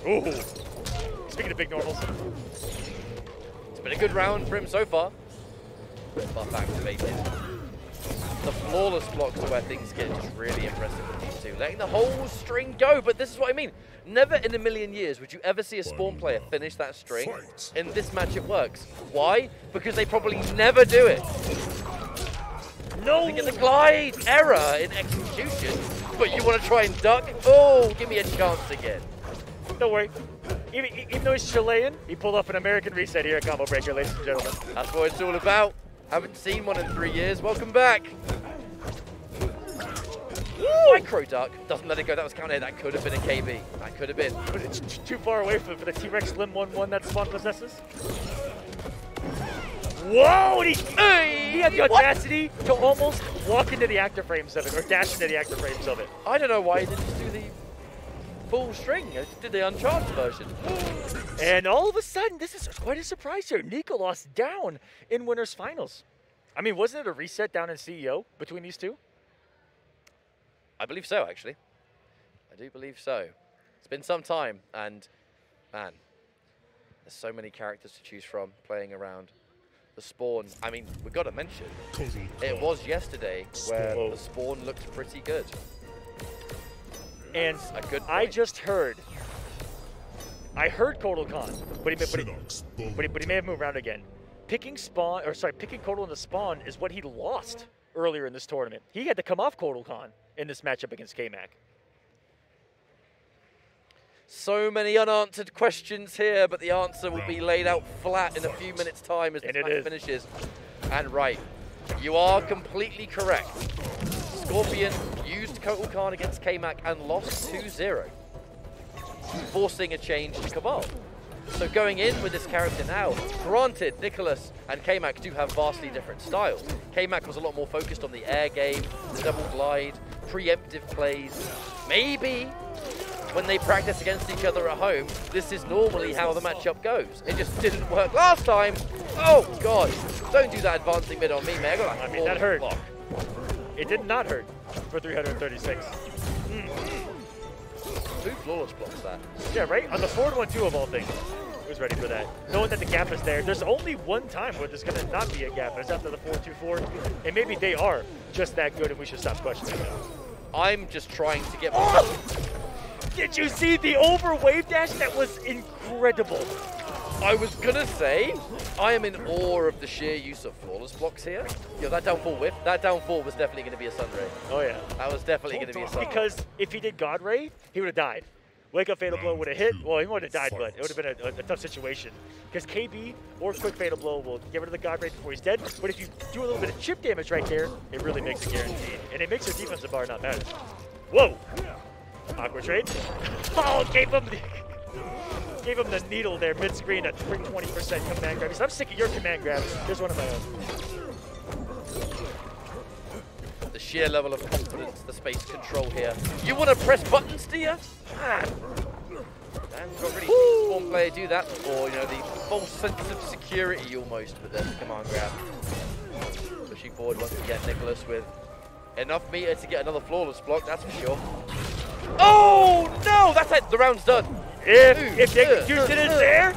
Ooh. Speaking of big normals. It's been a good round for him so far. Buff activated. The flawless blocks are where things get just really impressive with these two. Letting the whole string go, but this is what I mean. Never in a million years would you ever see a Spawn player finish that string. In this match it works. Why? Because they probably never do it. No! Look at the glide! Error in execution. But you want to try and duck? Oh, give me a chance again. Don't worry. Even though he's Chilean, he pulled off an American reset here at Combo Breaker, ladies and gentlemen. That's what it's all about. Haven't seen one in 3 years. Welcome back. Micro duck. Doesn't let it go. That was counter. That could have been a KB. That could have been. But it's too far away for the T-Rex Slim 1-1 that Spawn possesses. Whoa! And he had the audacity to almost walk into the active frames of it, or dash into the active frames of it. I don't know why he didn't just do the full string. He did the uncharged version. And all of a sudden, this is quite a surprise here. NICOLAS down in winners finals. I mean, wasn't it a reset down in CEO between these two? I believe so, actually. I do believe so. It's been some time, and man, there's so many characters to choose from playing around. The Spawn, I mean, we've got to mention, it was yesterday where the Spawn looked pretty good. And a good point. I just heard, Kotal Khan, but he may have moved around again. Picking Kotal in the Spawn is what he lost earlier in this tournament. He had to come off Kotal Khan in this matchup against K-Mac. So many unanswered questions here, but the answer will be laid out flat in a few minutes' time as this match finishes. And right, you are completely correct. Scrpion used Kotal Khan against K-Mac and lost 2-0, forcing a change to Cabal. So going in with this character now, granted, NICOLAS and K-Mac do have vastly different styles. K-Mac was a lot more focused on the air game, the double glide, preemptive plays. Maybe when they practice against each other at home, this is normally how the matchup goes. It just didn't work last time. Oh, God. Don't do that advancing mid on me, man. I mean, that hurt. Block. It did not hurt for 336. Two flawless blocks, that. Yeah, right? On the forward 1-2 of all things. was ready for that. Knowing that the gap is there, there's only one time where there's going to not be a gap. It's after the 4-2-4, and maybe they are just that good, and we should stop questioning them. I'm just trying to get... Did you see the over wave dash? That was incredible. I was gonna say, I am in awe of the sheer use of flawless blocks here. Yo, that down 4 whip, that down 4 was definitely gonna be a Sunray. Oh yeah. That was definitely gonna be a Sunray. Because if he did God Ray, he would have died. Wake Up Fatal Blow would have hit. Well, he would have died, but it would have been a tough situation. Because KB or Quick Fatal Blow will get rid of the God Ray before he's dead. But if you do a little bit of chip damage right there, it really makes it guaranteed. And it makes your defensive bar not matter. Whoa! Awkward trade. Oh, gave him the needle there mid-screen at 20% command grab. He said, I'm sick of your command grabs. Here's one of my own. The sheer level of confidence, the space control here. You want to press buttons, do you? Man, we've not really seen one player do that before. You know, the false sense of security almost with the command grab. Pushing forward once again, NICOLAS with enough meter to get another flawless block, that's for sure. Oh no, that's it. The round's done. If execution is there,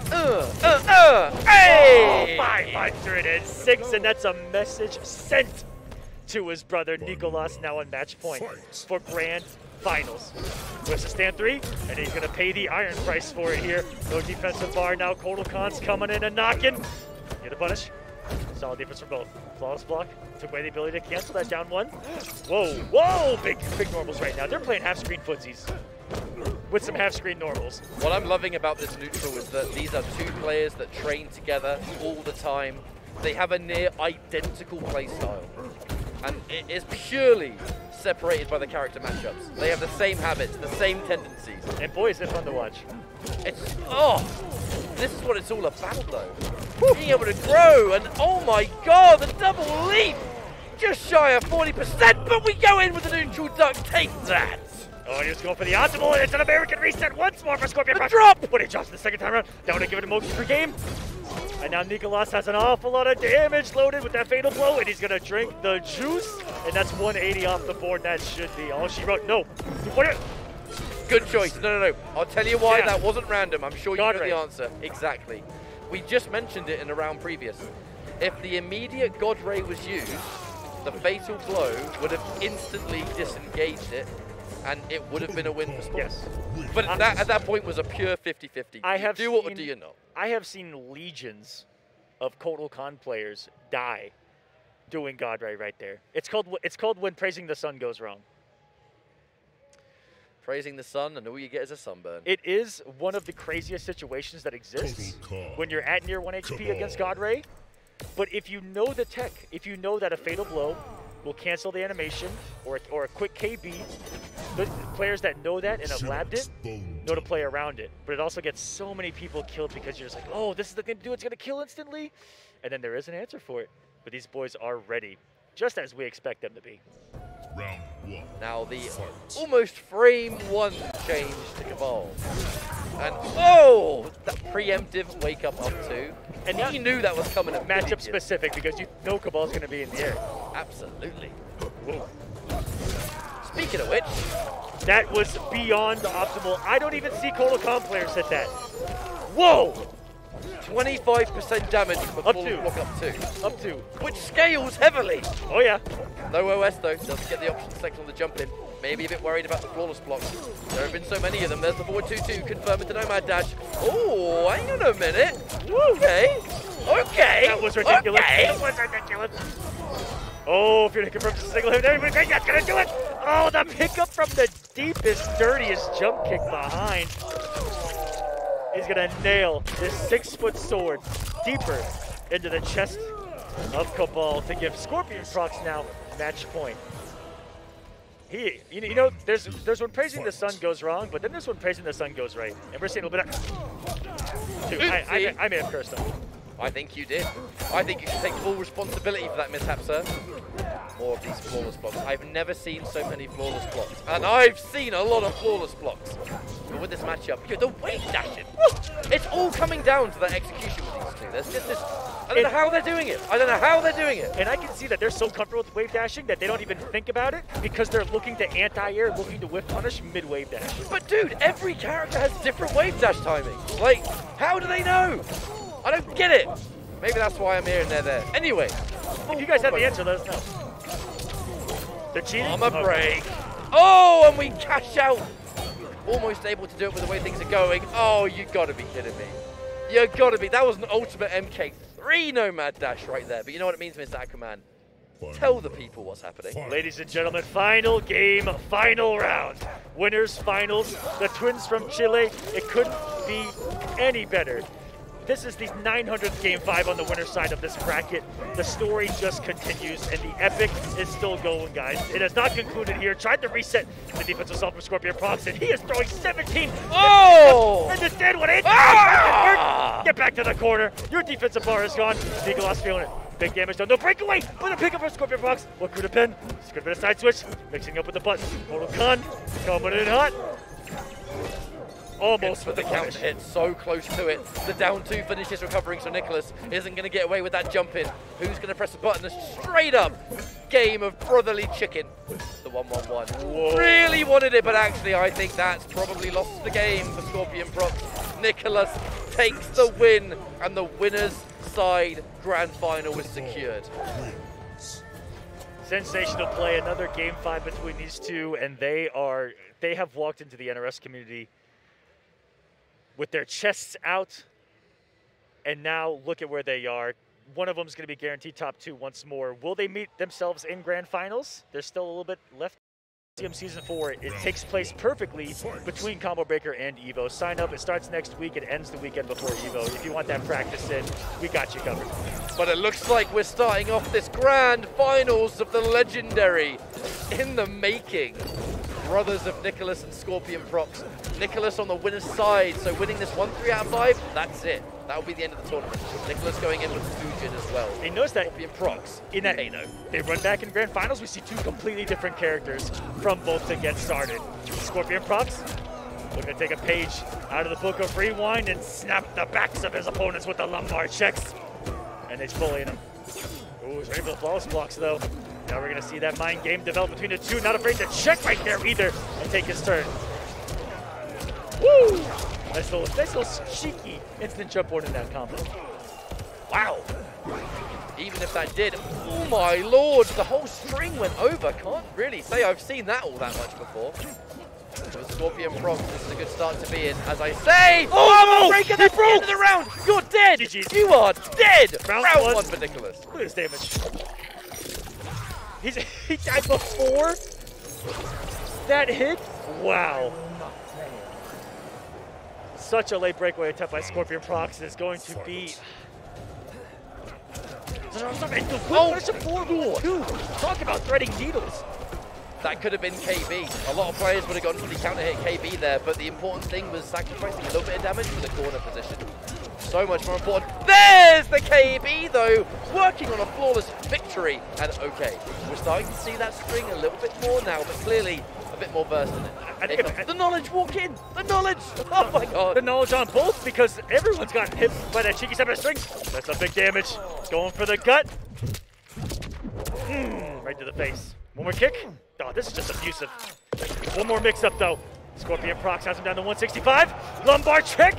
hey! 506, and that's a message sent to his brother NICOLAS, now on match point for grand finals. With a stand 3, and he's going to pay the iron price for it here. No defensive bar now. Kotal Khan's coming in and knocking. Get a punish. Solid defense for both. Flawless block. Took away the ability to cancel that down 1. Whoa, whoa! Big normals right now. They're playing half-screen footsies with some half-screen normals. What I'm loving about this neutral is that these are 2 players that train together all the time. They have a near identical play style. And it is purely separated by the character matchups. They have the same habits, the same tendencies. And boy, is it fun to watch. It's, oh, this is what it's all about though. Being able to grow, and oh my god, the double leap! Just shy of 40%, but we go in with the neutral duck, take that! Oh, and he was going for the optimal, and it's an American reset once more for Scrpionprocs. Drop! But he drops the second time around. That would have given him motion per game. And now NICOLAS has an awful lot of damage loaded with that fatal blow, and he's going to drink the juice. And that's 180 off the board. That should be all she wrote. No. Good choice. No. I'll tell you why that wasn't random. I'm sure you know the answer. Exactly. We just mentioned it in a round previous. If the immediate God Ray was used, the fatal blow would have instantly disengaged it, and it would have been a win for Sport. Yes. But at that point was a pure 50-50. Do it or do you not? I have seen legions of Kotal Khan players die doing God Ray right there. It's called when praising the sun goes wrong. Praising the sun, and all you get is a sunburn. It is one of the craziest situations that exists when you're at near 1 HP against God Ray. But if you know the tech, if you know that a fatal blow will cancel the animation or a quick KB, the players that know that and have labbed it know to play around it. But it also gets so many people killed because you're just like, oh, this is the thing to do, it's going to kill instantly. And then there is an answer for it. But these boys are ready, just as we expect them to be. Round 1. Now the almost frame 1 change to Cabal. And oh, that preemptive wake up 2. And he knew that was coming at matchup specific because you know Cabal's going to be in the air. Absolutely. Whoa. Speaking of which, that was beyond optimal. I don't even see Kotal Khan players hit that. Whoa! 25% damage for up full block up 2. Which scales heavily. Oh yeah. No OS though, doesn't get the option to select on the jump in. Maybe a bit worried about the flawless blocks. There have been so many of them. There's the forward 2-2, confirming the Nomad dash. Oh, hang on a minute. Okay. That was ridiculous. Okay. That was ridiculous. Oh, if you're going to confirm to single him, everybody, that's going to do it. Oh, the pickup from the deepest, dirtiest jump kick behind. He's going to nail this 6-foot sword deeper into the chest of Cabal to give Scrpionprocs now match point. You know, there's when praising the sun goes wrong, but then there's when praising the sun goes right. And we're seeing a little bit of... Dude, I may have cursed him. I think you did. I think you should take full responsibility for that mishap, sir. More of these flawless blocks. I've never seen so many flawless blocks. And I've seen a lot of flawless blocks. But with this matchup, the wave dashing. It's all coming down to that execution with these two. There's just this I don't know how they're doing it. I don't know how they're doing it. And I can see that they're so comfortable with wave dashing that they don't even think about it because they're looking to anti-air, looking to whiff punish mid-wave dash. But dude, every character has different wave dash timing. Like, how do they know? I don't get it. Maybe that's why I'm here and they're there. Anyway. If you guys have the answer, let us know. They're cheating? Armor break. Oh, and we cash out. Almost able to do it with the way things are going. Oh, you gotta be kidding me. You gotta be. That was an ultimate MK3 Nomad dash right there. But you know what it means, Mr. Aquaman? Tell the people what's happening. Ladies and gentlemen, final game, final round. Winners finals. The twins from Chile. It couldn't be any better. This is the 900th Game 5 on the winner's side of this bracket. The story just continues, and the epic is still going, guys. It has not concluded here. Tried to reset the defensive assault from Scrpionprocs, and he is throwing 17. Oh! And just did what it Get back to the corner. Your defensive bar is gone. NICOLAS feeling it. Big damage though. No breakaway, but a pickup for Scrpionprocs. What could have been? This could have been a side switch. Mixing up with the button. Total Khan coming in hot. Almost with the counter hit, so close to it. The down two finish is recovering, so NICOLAS isn't going to get away with that jump in. Who's going to press the button? A straight up game of brotherly chicken. The 1-1-1. Really wanted it, but actually I think that's probably lost the game for Scrpionprocs. NICOLAS takes the win, and the winner's side grand final is secured. Sensational play, another Game 5 between these two, and they have walked into the NRS community with their chests out, and now look at where they are. One of them is going to be guaranteed top 2 once more. Will they meet themselves in grand finals? There's still a little bit left. Season 4, it takes place perfectly between Combo Breaker and EVO. Sign up, it starts next week, it ends the weekend before EVO. If you want that practice in, we got you covered. But it looks like we're starting off this grand finals of the legendary in the making. Brothers of NICOLAS and Scrpionprocs. NICOLAS on the winner's side, so winning this 1-3 out of 5, that's it. That will be the end of the tournament. NICOLAS going in with Fujin as well. And notice that Scrpionprocs in that they run back in grand finals, we see 2 completely different characters from both to get started. Scrpionprocs looking to take a page out of the book of Rewind and snap the backs of his opponents with the lumbar checks. And he's bullying them. Ooh, he's ready for the flawless blocks though. Now we're going to see that mind game develop between the two. Not afraid to check right there either and take his turn. Woo! Nice little cheeky instant jump board in that combo. Wow. Even if that did, oh my lord, the whole string went over. Can't really say I've seen that all that much before. With Scrpionprocs, this is a good start to be in. As I say, oh, breaker, that's the end of the round. You're dead. GG's. You are dead. Round one for NICOLAS. Look at this damage. He died before that hit. Wow. Such a late breakaway attempt by Scrpionprocs is going to be. Oh, it's a 4-2. Talk about threading needles. That could have been KB. A lot of players would have gone for the counter hit KB there, but the important thing was sacrificing a little bit of damage for the corner position. So much more important. There's the KB though, working on a flawless victory. And okay, we're starting to see that string a little bit more now, but clearly a bit more burst in it. The knowledge walk in, the knowledge. Oh my god. The knowledge on both because everyone's got hit by that cheeky 7 string. That's some big damage. Going for the gut. Right to the face. One more kick. Oh, this is just abusive. One more mix-up, though. Scrpionprocs has him down to 165. Lumbar check.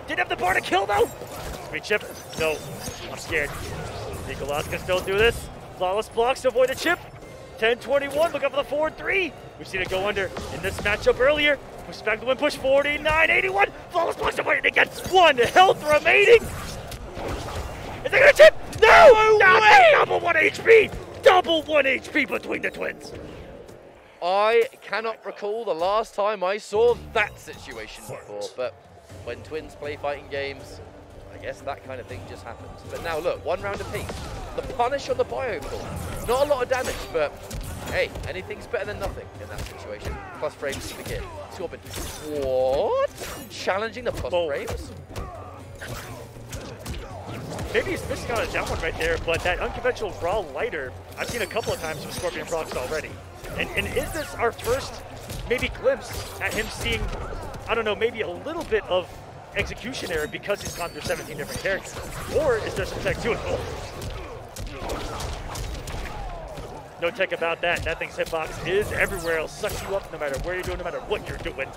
Didn't have the bar to kill, though. Screen chip. No. I'm scared. NICOLAS can still do this. Flawless blocks to avoid a chip. 10-21. Look up for the 4-3. We've seen it go under in this matchup earlier. Pushes back the win push. 49-81. Flawless blocks to avoid it again. 1 health remaining. Is it going to chip? No! Double 1 HP. Double 1 HP between the twins. I cannot recall the last time I saw that situation before, but when twins play fighting games, I guess that kind of thing just happens. But now look, 1 round apiece. The punish on the bio core. Not a lot of damage, but hey, anything's better than nothing in that situation. Plus frames to begin. Scorpion. What? Challenging the plus frames? Maybe he's missing out a down one right there, but that unconventional raw lighter, I've seen a couple of times from Scrpionprocs already. And is this our first maybe glimpse at him seeing, I don't know, maybe a little bit of execution error because he's gone through 17 different characters? Or is there some tech to it? Oh. No tech about that. That thing's hitbox is everywhere. It'll suck you up no matter where you're doing, no matter what you're doing.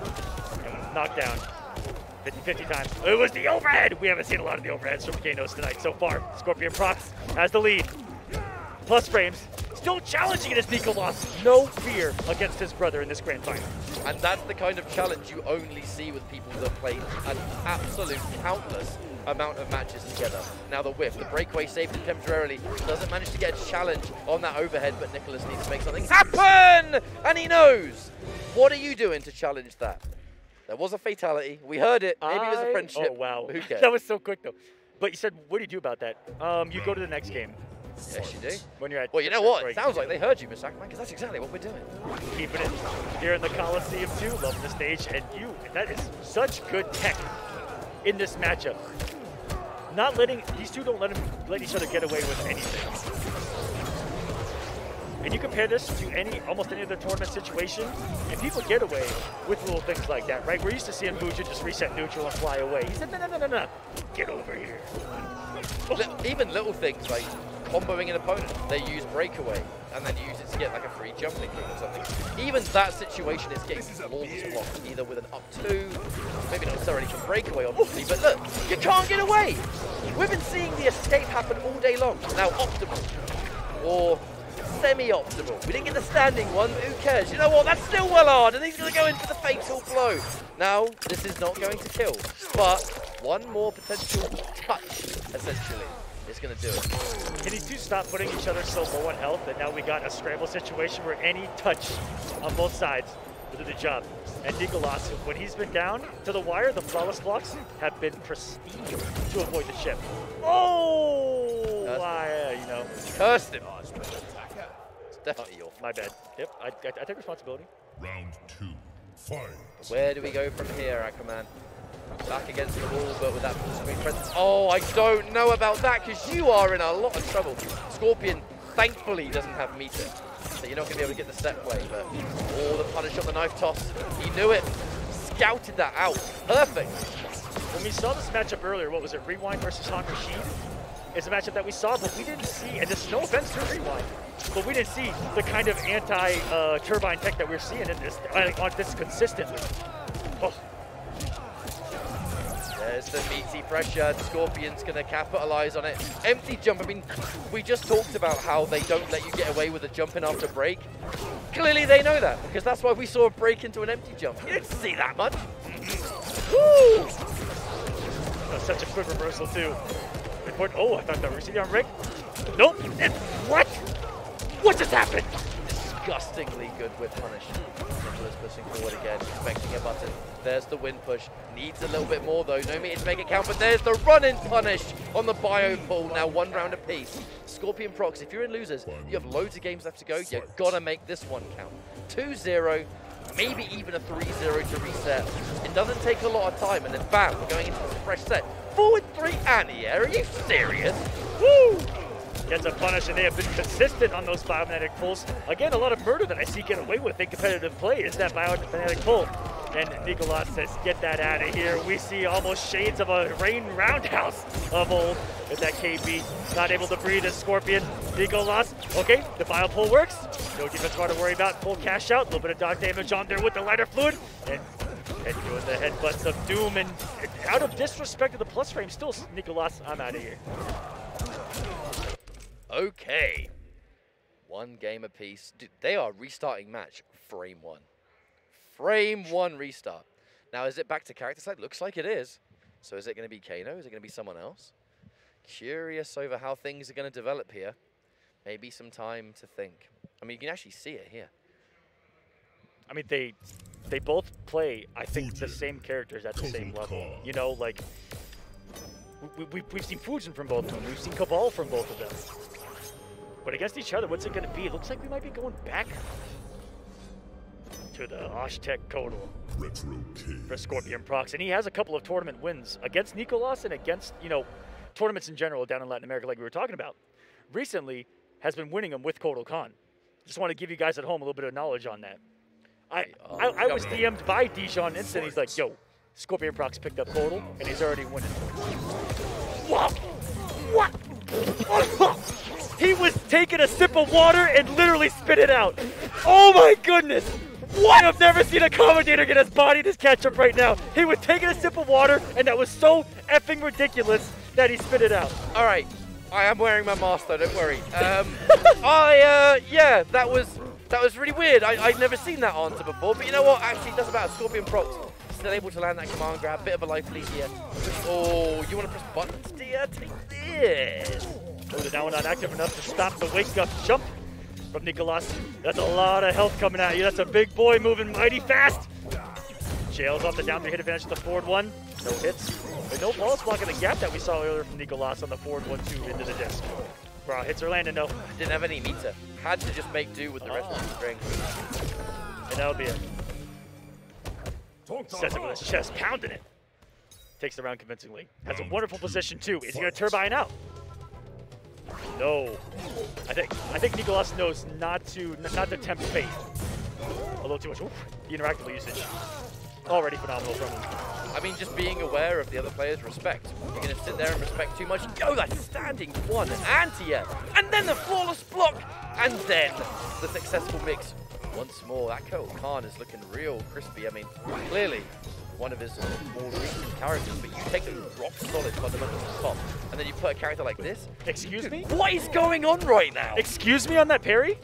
And knocked down 50 times. It was the overhead. We haven't seen a lot of the overheads from Gemelos tonight so far. Scrpionprocs has the lead. Plus frames. Still challenging it as NICOLAS. No fear against his brother in this grand final. And that's the kind of challenge you only see with people that have played an absolute countless amount of matches together. Now the whiff, the breakaway saved him temporarily, doesn't manage to get a challenge on that overhead, but NICOLAS needs to make something happen! And he knows! What are you doing to challenge that? There was a fatality. We heard it. Maybe it was a friendship. Oh, wow. Who cares? That was so quick, though. But you said, what do you do about that? You go to the next game. Yes, you do. When you're at well, you know what? It sounds like they heard you, Mr. Ackerman, because that's exactly what we're doing. Keeping it here in the Coliseum, too. Loving the stage. And that is such good tech in this matchup. Not letting, these two don't let each other get away with anything. And you compare this to almost any other tournament situation, and people get away with little things like that, right? We're used to seeing Buja just reset neutral and fly away. He said, no, get over here. Even little things like comboing an opponent, they use breakaway and then use it to get like a free jumping kick or something. Even that situation is getting flawless blocked, either with an up two, maybe not necessarily from breakaway obviously, but look, you can't get away. We've been seeing the escape happen all day long. Now optimal or semi-optimal. We didn't get the standing one, but who cares? You know what, that's still well hard, and he's going to go in for the fatal blow. Now, this is not going to kill, but one more potential touch, essentially, is going to do it. Can these two stop putting each other so low on health that now we got a scramble situation where any touch on both sides will do the job? And NICOLAS, when he's been down to the wire, the flawless blocks have been pristine to avoid the chip. Oh! Why, you know. Cursed him. It's definitely your fault. My bad. Yep, I take responsibility. Round 2, fight. Where do we go from here, Ackerman? Back against the wall, but with that full screen presence. Oh, I don't know about that, because you are in a lot of trouble. Scorpion, thankfully, doesn't have meter, so you're not going to be able to get the set play, but the punish on the knife toss. He knew it. Scouted that out. Perfect. When we saw this matchup earlier, what was it, Rewind versus Han Rashid? It's a matchup that we saw, but we didn't see, and there's no offense to Rewind, but we didn't see the kind of anti-turbine tech that we're seeing in this, on this consistently. Oh. There's the meaty pressure. Scorpion's going to capitalize on it. Empty jump. I mean, we just talked about how they don't let you get away with a jump in after break. Clearly they know that, because that's why we saw a break into an empty jump. You didn't see that much. Woo! That's such a quick reversal, too. Oh, I thought that we were seeing on Rick. Nope. What? What just happened? Disgustingly good whip punish. NICOLAS pushing forward again, expecting a button. There's the win push. Needs a little bit more though. No meter to make it count, but there's the run-in punish on the bio pool. Now 1 round apiece. Scrpionprocs, if you're in losers, you have loads of games left to go. You gotta make this one count. 2-0, maybe even a 3-0 to reset. It doesn't take a lot of time, and then bam, we're going into a fresh set. Forward 3 anti-air, are you serious? Woo! Gets a punish, and they have been consistent on those biokinetic pulls. Again, a lot of murder that I see get away with in competitive play is that biokinetic pull. And NICOLAS says, get that out of here. We see almost shades of a rain roundhouse of old with that KB. Not able to breathe as Scorpion. NICOLAS, okay, the bio pull works. No defense bar to worry about. Full cash out, a little bit of dodge damage on there with the lighter fluid. And doing the headbutts of doom. And out of disrespect to the plus frame, still NICOLAS, I'm out of here. Okay. 1 game apiece. Dude, they are restarting match frame 1. Frame 1 restart. Now, is it back to character side? Looks like it is. So is it going to be Kano? Is it going to be someone else? Curious over how things are going to develop here. Maybe some time to think. I mean, you can actually see it here. I mean, they both play, I think, the same characters at the same level. You know, like, we've seen Fujin from both of them. We've seen Cabal from both of them. But against each other, what's it going to be? It looks like we might be going back to the Aztec Euphoring for Scrpionprocs. And he has a couple of tournament wins against NICOLAS and against, you know, tournaments in general down in Latin America like we were talking about. Recently has been winning them with Kotal Khan. Just want to give you guys at home a little bit of knowledge on that. I was DM'd by Dijon Instant. He's like, yo, Scrpionprocs picked up total, and he's already winning. What? What? He was taking a sip of water and literally spit it out. Oh my goodness! What? I've never seen a commentator get his body this ketchup right now. He was taking a sip of water, and that was so effing ridiculous that he spit it out. All right, I am wearing my mask though, don't worry. Yeah, that was really weird. I'd never seen that answer before, but you know what? Actually, it doesn't matter. Scrpionprocs still able to land that command grab. Bit of a life lead here. Oh, you want to press buttons, dear? Take this. Oh, they're now not active enough to stop the wake-up jump from NICOLAS. That's a lot of health coming at you. That's a big boy moving mighty fast. Jails off the down hit advantage to the forward one. No hits. But no balls blocking the gap that we saw earlier from NICOLAS on the forward 1-2 into the disc. Bro, hits are landing though. Didn't have any meter. Had to just make do with the rest of the string. And that'll be it. Sets it with his chest, pounding it. Takes the round convincingly. Has a wonderful position too. Is he gonna turbine out? No. I think NICOLAS knows not to tempt fate. A little too much. Oof, the interactable usage. Already phenomenal from him. I mean, just being aware of the other players' respect. You're going to sit there and respect too much. Oh, that standing one anti-air. And then the flawless block. And then the successful mix. Once more, that Khan is looking real crispy. I mean, clearly one of his more recent characters, but you take a rock solid fundamentals to the top, and then you put a character like this. Excuse me? What is going on right now? Excuse me on that parry?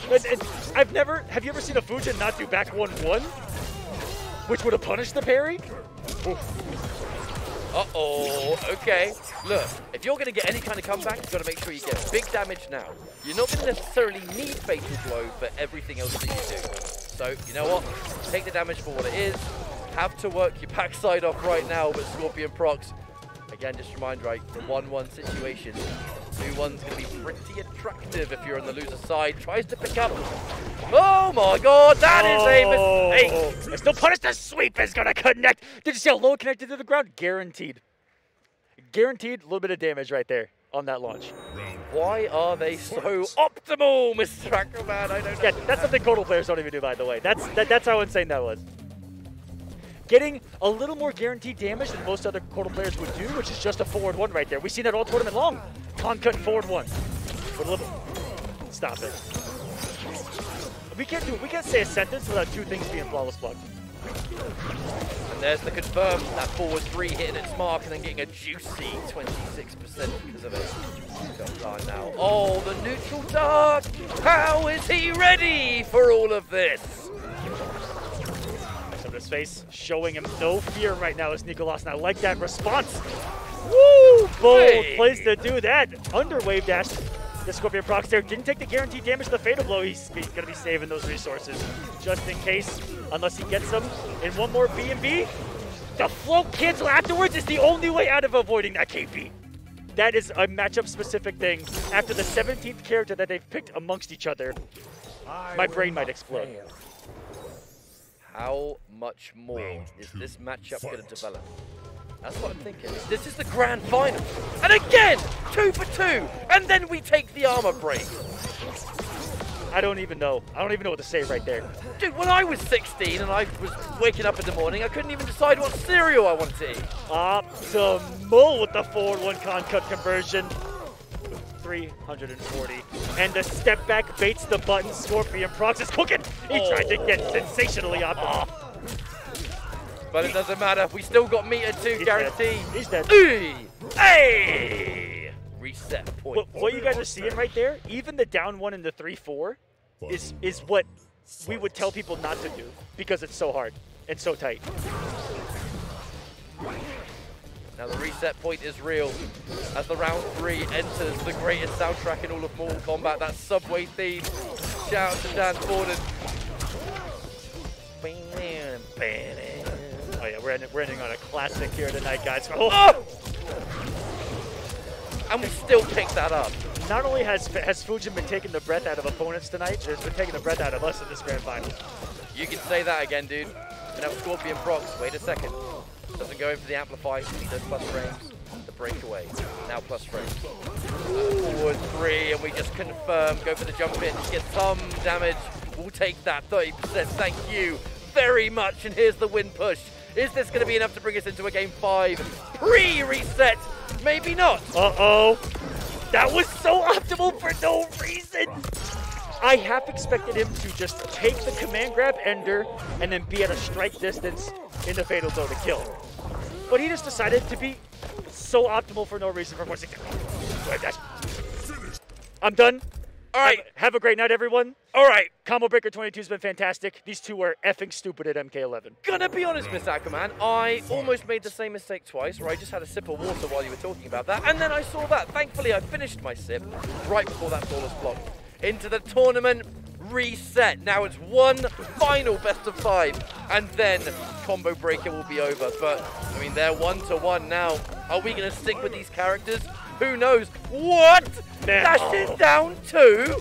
Have you ever seen a Fujin not do back 1-1? Which would have punished the parry? Uh-oh, okay. Look, if you're going to get any kind of comeback, you've got to make sure you get big damage now. You're not going to necessarily need Fatal Blow for everything else that you do. So, you know what? Take the damage for what it is. Have to work your backside off right now, but Scrpionprocs, again, just remind, right, the 1-1 situation. 2-1's going to be pretty attractive if you're on the loser side. Tries to pick up. Oh my god, that is a mistake! Still punish, the sweep is going to connect. Did you see how low it connected to the ground? Guaranteed. Guaranteed a little bit of damage right there on that launch. Why are they so optimal, Mr. Acrobat? I don't know. Yeah, that's something Kotal players don't even do, by the way. That's how insane that was. Getting a little more guaranteed damage than most other Kotal players would do, which is just a forward 1 right there. We've seen that all tournament long. Con cut forward 1. But a little. Stop it. We can't say a sentence without 2 things being flawless blocked. And there's the confirm, that forward 3 hitting its mark and then getting a juicy 26% because of it. Got time now. Oh, the neutral dart! How is he ready for all of this? His face showing him no fear right now as NICOLAS, and I like that response. Woo! Bold place to do that. Underwave dash. The Scrpionprocs there didn't take the guaranteed damage to the Fatal Blow. He's going to be saving those resources just in case, unless he gets them in one more B&B. The float cancel afterwards is the only way out of avoiding that KP. That is a matchup-specific thing. After the 17th character that they've picked amongst each other, my brain might explode. How much more is this matchup going to develop? That's what I'm thinking. This is the grand final. And again, 2 for 2. And then we take the armor break. I don't even know. I don't even know what to say right there. Dude, when I was 16 and I was waking up in the morning, I couldn't even decide what cereal I wanted to eat. Optimal with the forward 1 con cut conversion. 340. And the step back baits the button. Scrpionprocs is cooking. He tried to get sensationally optimal. But it doesn't matter. We still got meter 2 guarantee. He's dead. Hey! Reset point. What you guys are seeing right there, even the down 1 and the 3-4 is what we would tell people not to do because it's so hard and so tight. Now the reset point is real as the round 3 enters the greatest soundtrack in all of Mortal Kombat, that subway theme. Shout out to Dan Forden. Oh yeah, we're ending on a classic here tonight, guys. Oh! And we still pick that up. Not only has Fujin been taking the breath out of opponents tonight, it's been taking the breath out of us in this grand final. You can say that again, dude. And now Scrpionprocs, wait a second. Doesn't go in for the amplify, he does plus frames. The breakaway, now plus frames. Forward 3, and we just confirm, go for the jump in, get some damage. We'll take that 30%, thank you very much. And here's the win push. Is this going to be enough to bring us into a game 5? Pre-reset? Maybe not. Uh-oh. That was so optimal for no reason. I half expected him to just take the command grab ender and then be at a strike distance in the fatal zone to kill. But he just decided to be so optimal for no reason for 460. I'm done. All right. Have a great night, everyone. All right. Combo Breaker 22 has been fantastic. These two were effing stupid at MK11. Gonna be honest, Mr. Aquaman, I almost made the same mistake twice, where I just had a sip of water while you were talking about that, and then I saw that. Thankfully, I finished my sip right before that flawless block. Into the tournament, reset. Now it's one final best of 5, and then Combo Breaker will be over. But, I mean, they're 1-1 now. Are we gonna stick with these characters? Who knows? What? Dashed it down 2?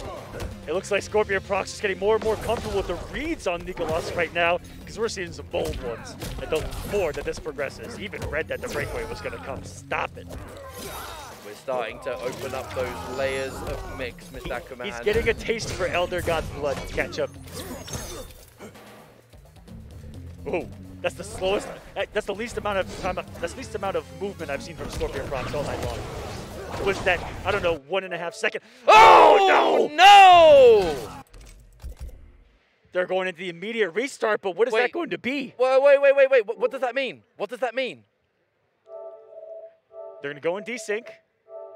It looks like Scrpionprocs is getting more and more comfortable with the reads on NICOLAS right now, because we're seeing some bold ones. And the more that this progresses, even read that the breakaway was going to come. Stop it. We're starting to open up those layers of mix, Mr. Aquaman. He's getting a taste for Elder God's blood ketchup. Oh, that's the slowest. That's the least amount of time. That's the least amount of movement I've seen from Scrpionprocs all night long. Was that, I don't know, 1.5 seconds. Oh, no! They're going into the immediate restart, but what is that going to be? Wait. What does that mean? What does that mean? They're going to go in desync.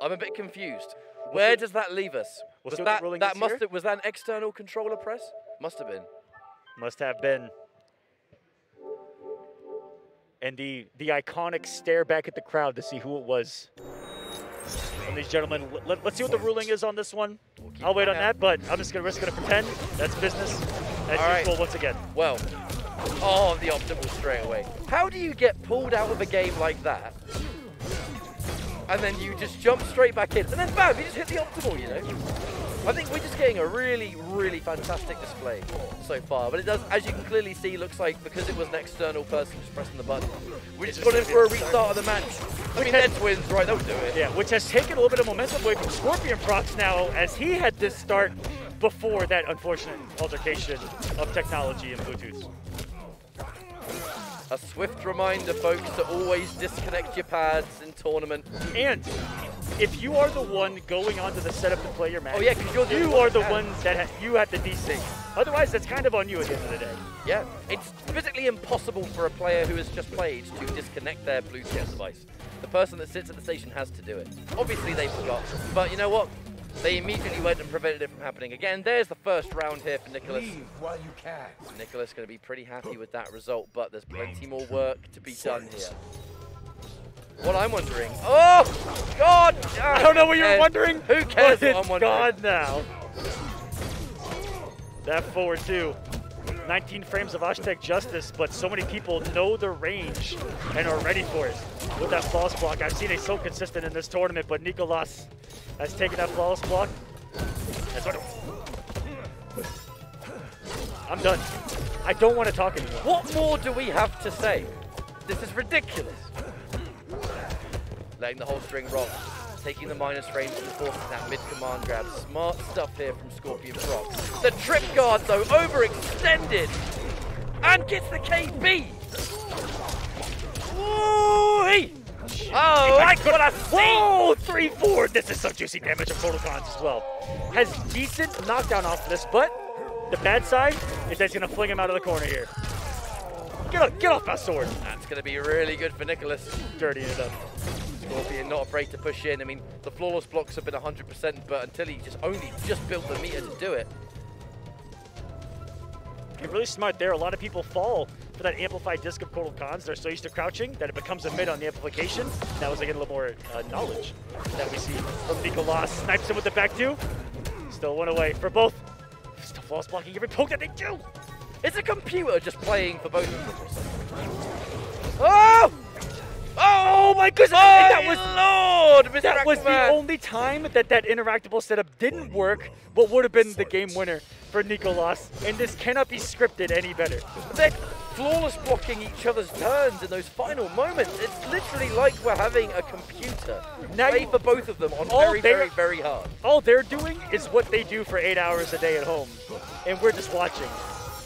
I'm a bit confused. Where does that leave us? Was that an external controller press? Must have been. Must have been. And the iconic stare back at the crowd to see who it was. And these gentlemen, let's see what the ruling is on this one. I'll wait on that, but I'm just gonna pretend that's business as usual once again. Well, the optimal straight away. How do you get pulled out of a game like that, and then you just jump straight back in, and then bam, you just hit the optimal, you know? I think we're just getting a really, really fantastic display so far. But it does, as you can clearly see, looks like because it was an external person just pressing the button, we just got in for a restart of the match. I mean, they're twins, right? They'll do it. Yeah, which has taken a little bit of momentum away from Scrpionprocs now, as he had this start before that unfortunate altercation of technology and Bluetooth. A swift reminder, folks, to always disconnect your pads in tournament. And if you are the one going onto the setup to play your match, because you are the one that you have to desync. Otherwise, that's kind of on you at the end of the day. Yeah, it's physically impossible for a player who has just played to disconnect their Bluetooth device. The person that sits at the station has to do it. Obviously, they forgot, but you know what? They immediately went and prevented it from happening again. There's the first round here for NICOLAS. Leave while you can. NICOLAS going to be pretty happy with that result, but there's plenty more work to be done here. What I'm wondering... Oh, God! I don't know what you're wondering. Who cares what I'm wondering? God now. That forward two. 19 frames of Aztec Justice, but so many people know the range and are ready for it. With that flawless block, I've seen it so consistent in this tournament, but NICOLAS has taken that flawless block. I'm done. I don't want to talk anymore. What more do we have to say? This is ridiculous. Letting the whole string rock. Taking the minus frames and forcing that mid-command grab. Smart stuff here from Scrpionprocs. The trip guard, though, overextended. And gets the KB. Woo-wee! Oh, like what I see! Whoa, 3-4. This is some juicy damage of Protocons as well. Has decent knockdown off this, but the bad side is that he's going to fling him out of the corner here. Get off my sword. That's going to be really good for NICOLAS. Dirtying it up. Scorpion not afraid to push in. I mean, the flawless blocks have been 100%, but until he just built the meter to do it. You're really smart there. A lot of people fall for that amplified disc of Protocons. They're so used to crouching that it becomes a mid on the amplification. Now as they get a little more knowledge that we see from NICOLAS. Snipes him with the back two. Still one away for both. Still flawless blocking every poke that they do. It's a computer just playing for both of them. Oh! Oh my goodness! That was the only time that interactable setup didn't work, but would have been the game winner for NICOLAS. And this cannot be scripted any better. They're flawless blocking each other's turns in those final moments. It's literally like we're having a computer play for both of them on very hard. All they're doing is what they do for 8 hours a day at home, and we're just watching.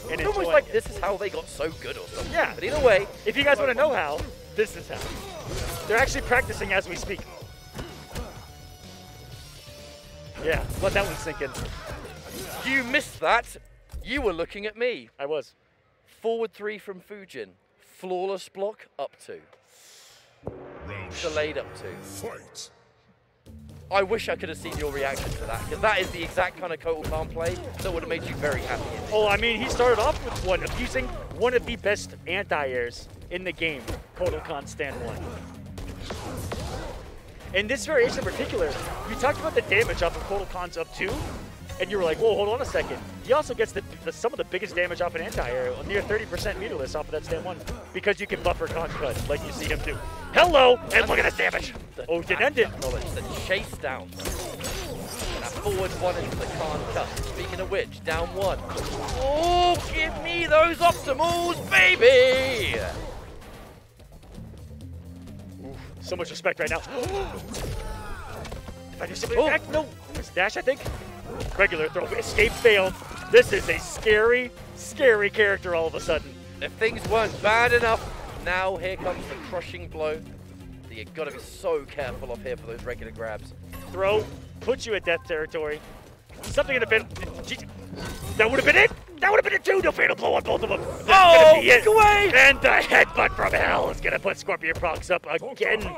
and It's almost enjoying like it. this is how they got so good or something. Yeah. But either way, If you guys want to know how, this is how. They're actually practicing as we speak. Yeah, let that one sink in. you missed that. You were looking at me. I was. Forward 3 from Fujin. Flawless block, up 2. Round Delayed up 2. fight. I wish I could have seen your reaction to that, because that is the exact kind of Kotal Khan play that would have made you very happy. Oh, I mean, he started off with one of using one of the best anti-airs in the game, Kotal Khan stand 1. In this variation in particular, you talked about the damage off of Kotal Khan's up 2, and you were like, whoa, hold on a second. He also gets some of the biggest damage off an anti-air, near 30% meterless off of that stand 1, because you can buffer Khan cut, like you see him do. Hello, and look at this damage. Oh, didn't end it. The chase down. And a forward 1 into the Khan cut. Speaking of which, down 1. Oh, give me those optimals, baby! So much respect right now. If I do something back, no. It's dash, I think. Regular throw, escape failed. This is a scary, scary character all of a sudden. If things weren't bad enough, now here comes the crushing blow. You've got to be so careful up here for those regular grabs. Throw, puts you at death territory. Something in the bit. That would have been it. That would have been it too. No fatal blow on both of them. Oh, get away! And the headbutt from hell is going to put Scrpionprocs up again.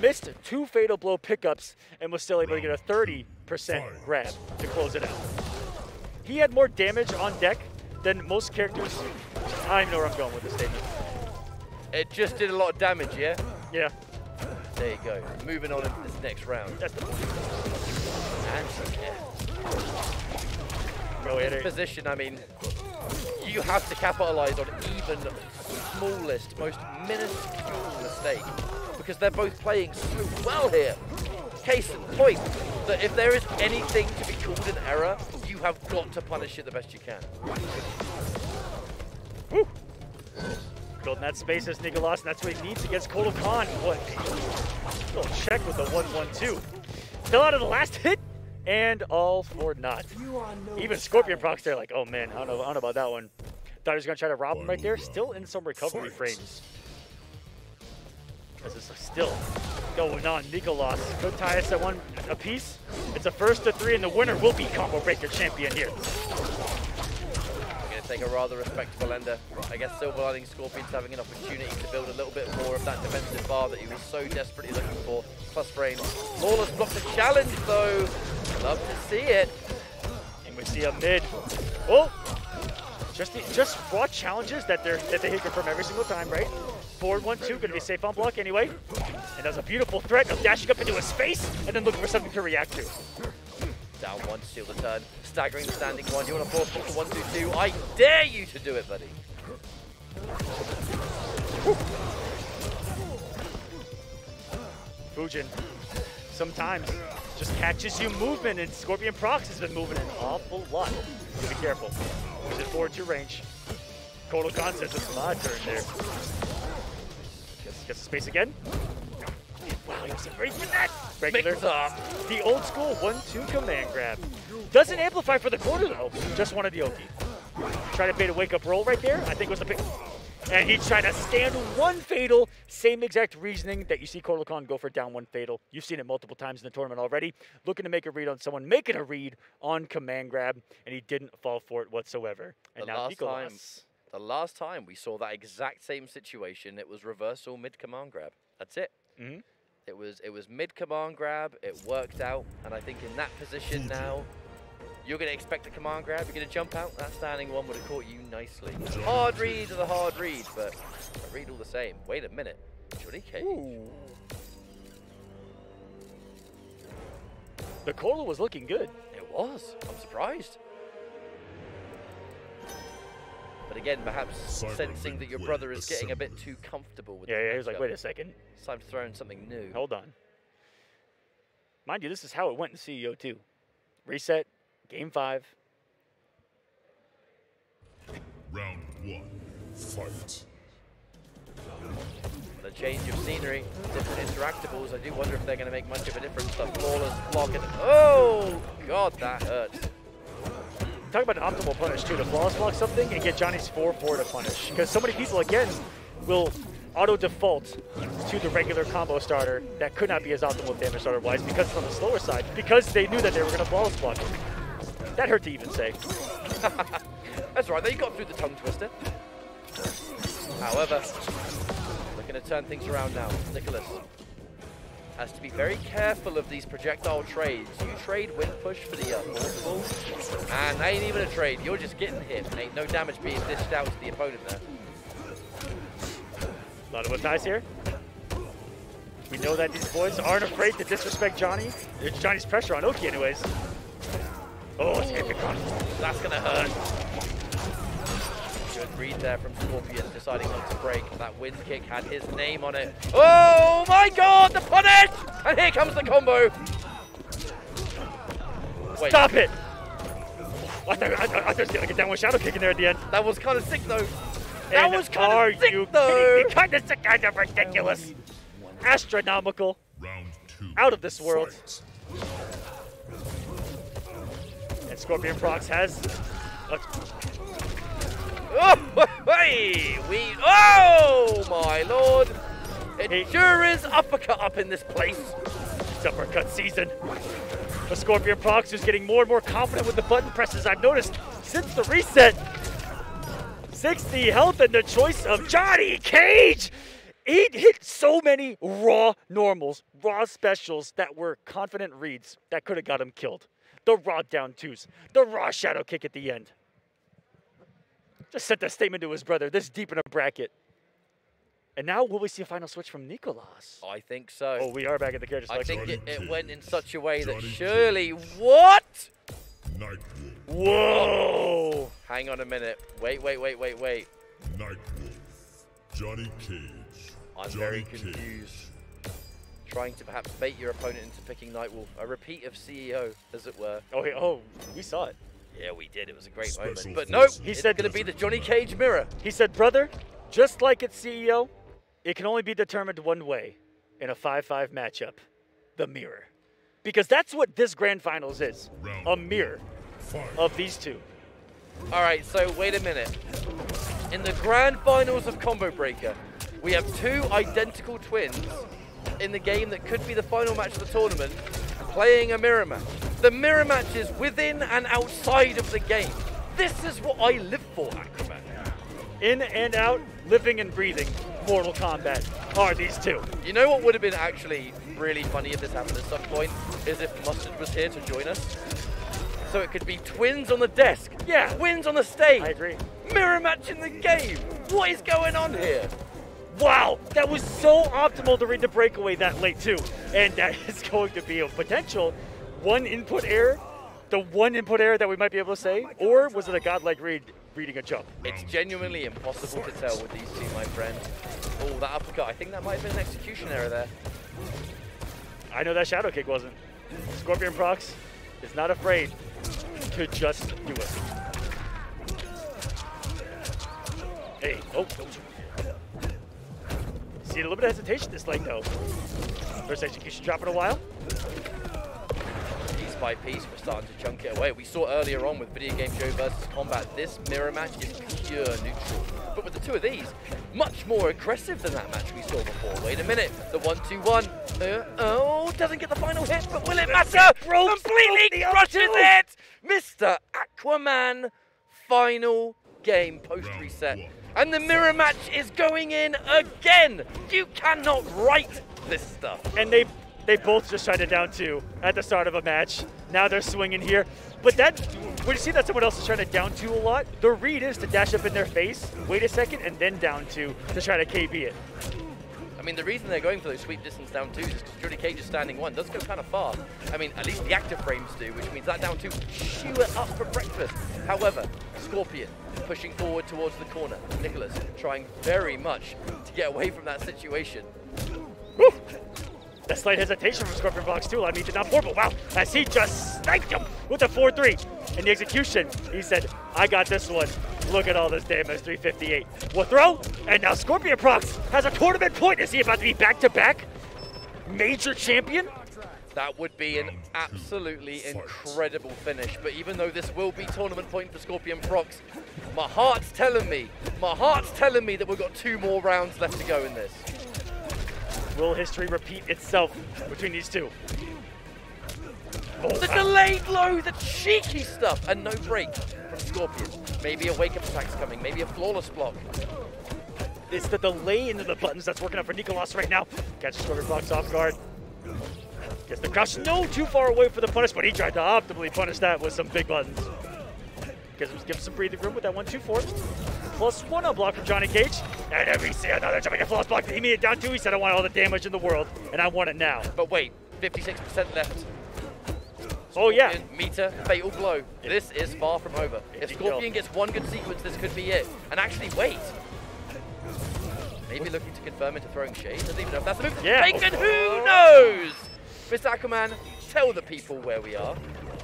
Missed 2 fatal blow pickups and was still able to get a 30% grab to close it out. He had more damage on deck than most characters. I don't even know where I'm going with this statement. It just did a lot of damage, yeah? Yeah. There you go. Moving on into this next round. That's the And yeah. Go This ahead. position, I mean, you have to capitalize on even smallest, most minuscule mistake, because they're both playing so well here. Case in point, that if there is anything to be called an error, you have got to punish it the best you can. Woo. Building that space as NICOLAS, and that's what he needs against Kotal Khan. What a little check with the 1-1-2. Fell out of the last hit, and all for naught. Even Scrpionprocs there like, oh man, I don't know about that one. Thought he was gonna try to rob him right there. Still in some recovery frames. This is still going on. NICOLAS could tie us at 1 apiece. It's a 1st to 3, and the winner will be Combo Breaker champion here. Take a rather respectable ender. I guess Silver Lining Scorpion's having an opportunity to build a little bit more of that defensive bar that he was so desperately looking for. Plus frames. Lawless blocked the challenge though. Love to see it. And we see a mid. Oh! Just raw challenges that they hit from every single time, right? Forward 1-2, gonna be safe on block anyway. And that's a beautiful threat of dashing up into a space and then looking for something to react to. Down 1 to steal the turn. Staggering standing 1. You want to force block the 1-2-2? I dare you to do it, buddy. Fujin sometimes just catches you movement, and Scrpionprocs has been moving an awful lot. So be careful. Is it forward to range? Kotal Khan says it's my turn there. Gets the space again. Wow, he was ready for that. Regular. The old school 1-2 command grab. Doesn't amplify for the corner though. Just one of the Oki. Try to bait a wake up roll right there. I think it was the pick. And he tried to stand 1 fatal. Same exact reasoning that you see Kotal Khan go for down 1 fatal. You've seen it multiple times in the tournament already. Looking to make a read on someone, making a read on command grab, and he didn't fall for it whatsoever. And now NICOLAS. The last time we saw that exact same situation, it was reversal mid command grab. That's it. Mm-hmm. It was mid command grab. It worked out, and I think in that position now, you're going to expect a command grab. You're going to jump out. That standing 1 would have caught you nicely. Hard read is a hard read, but a read all the same. Wait a minute, Johnny Cage. Ooh. The Kola was looking good. It was. I'm surprised. But again, perhaps sensing that your brother is getting a bit too comfortable with Yeah, he was like, wait a second. It's time to throw in something new. Hold on. Mind you, this is how it went in CEO 2. Reset, game 5. Round 1, fight. The change of scenery, different interactables. I do wonder if they're going to make much of a difference. The flawless block and oh god, that hurts. talk about an optimal punish too, to flawless block something and get Johnny's 4-4 to punish. Because so many people, again, will auto-default to the regular combo starter that could not be as optimal damage starter-wise because it's on the slower side, because they knew that they were going to flawless block it. That hurt to even say. That's right, they got through the tongue twister. However, looking to turn things around now. NICOLAS has to be very careful of these projectile trades. You trade wind push for the multiple, and that ain't even a trade. You're just getting hit. Ain't no damage being dished out to the opponent there. A lot of what's nice here. We know that these boys aren't afraid to disrespect Johnny. It's Johnny's pressure on Oki anyways. Oh, it's Scrpionprocs. That's gonna hurt. Good read there from Scorpion, deciding not to break. That wind kick had his name on it. Oh my god, the punish! And here comes the combo. Wait. Stop it! I thought I was gonna get down with shadow kick in there at the end. That was kind of sick though. That was kind of sick though. Kidding me? Kind of sick, kind of ridiculous. Astronomical. Round 2. Out of this world. Fight. And Scrpionprocs has Oh, hey! Oh my lord! It sure is uppercut up in this place. It's uppercut season. The Scrpionprocs who's getting more and more confident with the button presses. I've noticed since the reset. 60 health and the choice of Johnny Cage. He hit so many raw normals, raw specials that were confident reads that could have got him killed. The raw down twos, the raw shadow kick at the end. Just sent that statement to his brother this deep in a bracket. And now will we see a final switch from NICOLAS? I think so. Oh, we are back at the character I selection. think it went in such a way that surely... What? Nightwolf. Whoa! Hang on a minute. Wait. Nightwolf. Johnny Cage. I'm very confused. Trying to perhaps bait your opponent into picking Nightwolf. A repeat of CEO, as it were. Oh, we saw it. Yeah, we did. It was a great Special moment. But forces. no, He it's said- going to be the Johnny Cage mirror. He said, brother, just like it's CEO, it can only be determined one way in a 5-5 matchup, the mirror. Because that's what this grand finals is, a mirror of these two. All right, so wait a minute. In the grand finals of Combo Breaker, we have two identical twins in the game that could be the final match of the tournament, playing a mirror match. The mirror match is within and outside of the game. This is what I live for, Acrobat. In and out, living and breathing Mortal Kombat are these two. You know what would have been actually really funny if this happened at some point? Is if Mustard was here to join us. So it could be twins on the desk. Yeah. Twins on the stage. I agree. Mirror match in the game. What is going on here? Wow, that was so optimal to read the breakaway that late too. And that is going to be a potential one input error, the one input error that we might be able to say, or was it a godlike read reading a jump? It's genuinely impossible to tell with these two, my friend. Oh, that uppercut. I think that might have been an execution error there. I know that shadow kick wasn't. Scrpionprocs is not afraid to just do it. Hey, oh. See a little bit of hesitation this late though. First execution drop in a while. Piece by piece, we're starting to chunk it away. We saw earlier on with Video Game Joe versus Combat, this mirror match is pure neutral. But with the two of these, much more aggressive than that match we saw before. Wait a minute, the 1-2-1. Oh, doesn't get the final hit, but will it matter? Completely crushes it! Mr. Aquaman, final game post-reset. And the mirror match is going in again! You cannot write this stuff. And they both just tried to down two at the start of a match. Now they're swinging here. But that, when you see that someone else is trying to down two a lot, the read is to dash up in their face, wait a second, and then down two to try to KB it. I mean, the reason they're going for those sweep distance down twos is because Johnny Cage's standing one does go kind of far. I mean, at least the active frames do, which means that down two chew it up for breakfast. However, Scorpion pushing forward towards the corner. NICOLAS trying very much to get away from that situation. Woo! That slight hesitation from Scrpionprocs too allowed me to not portable. Wow, as he just sniped him with a 4-3. In the execution, he said, I got this one. Look at all this damage, 358. What throw? And now Scrpionprocs has a tournament point. Is he about to be back-to-back major champion? That would be an absolutely incredible finish. But even though this will be tournament point for Scrpionprocs, my heart's telling me that we've got 2 more rounds left to go in this. Will history repeat itself between these two? Oh, The delayed low, the cheeky stuff, and no break from Scorpion. Maybe a wake-up attack's coming, maybe a flawless block. It's the delay into the buttons that's working out for NICOLAS right now. Catches Scrpionprocs off guard. Gets the crouch no too far away for the punish, but he tried to optimally punish that with some big buttons. Gives him some breathing room with that 1-2-4. +1 on block from Johnny Cage. And then we see another jumping flawless block. He made it down 2. He said, I want all the damage in the world, and I want it now. But wait, 56% left. Oh, yeah. Meter, fatal blow. This is far from over. If Scorpion gets one good sequence, this could be it. And actually, wait. Maybe looking to confirm into throwing shade. Doesn't even know if that's the move. Yeah. Bacon, who knows? Mr. Aquaman, tell the people where we are.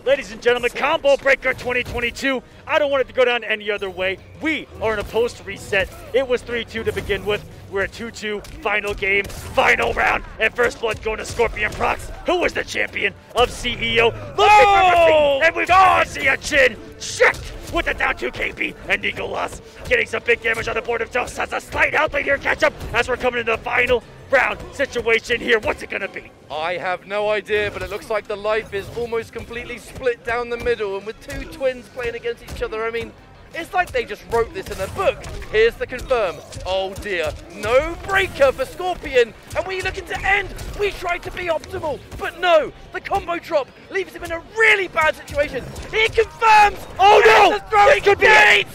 Ladies and gentlemen, Combo Breaker 2022. I don't want it to go down any other way. We are in a post-reset. It was 3-2 to begin with. We're at 2-2, final game, final round, and first blood going to Scrpionprocs, who was the champion of CEO. Oh, and we've got to see a chin checked with the down 2 KP, and NICOLAS getting some big damage on the board himself. Has a slight help here catch up as we're coming into the final round situation here. What's it gonna be? I have no idea, but it looks like the life is almost completely split down the middle, and with 2 twins playing against each other, I mean, it's like they just wrote this in a book. Here's the confirm. Oh dear, no breaker for Scorpion, and we looking to end. We tried to be optimal, but no, the combo drop leaves him in a really bad situation. He confirms. Oh no! The throwing This could be it.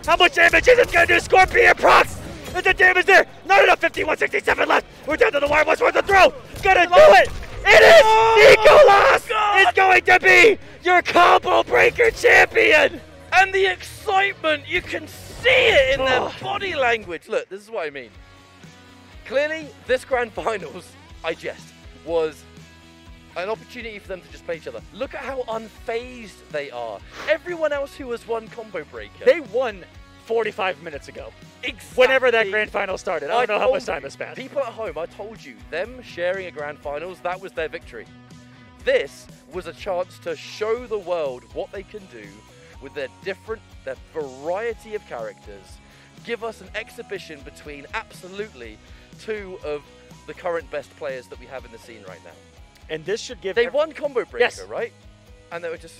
How much damage is it gonna do, Scrpionprocs? Is the damage there? Not enough. 51-67 left. We're down to the wire. What's worth the throw? Gonna do it. It is. NICOLAS is going to be your combo breaker champion. And the excitement, you can see it in their body language. Look, this is what I mean. Clearly, this grand finals, was an opportunity for them to just play each other. Look at how unfazed they are. Everyone else who has won combo breaker. They won 45 minutes ago. Exactly. Whenever that grand final started. I don't know how much time has passed. People at home, I told you, them sharing a grand finals, that was their victory. This was a chance to show the world what they can do with their variety of characters. Give us an exhibition between absolutely 2 of the current best players that we have in the scene right now. And this should give... They won combo breaker, yes. right? And they were just...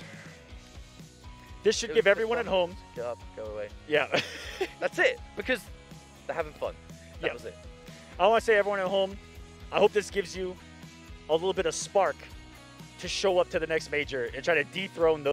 This should give everyone at home... Get up, go away. Yeah. That's it, because they're having fun. That was it. I want to say everyone at home, I hope this gives you a little bit of spark to show up to the next major and try to dethrone those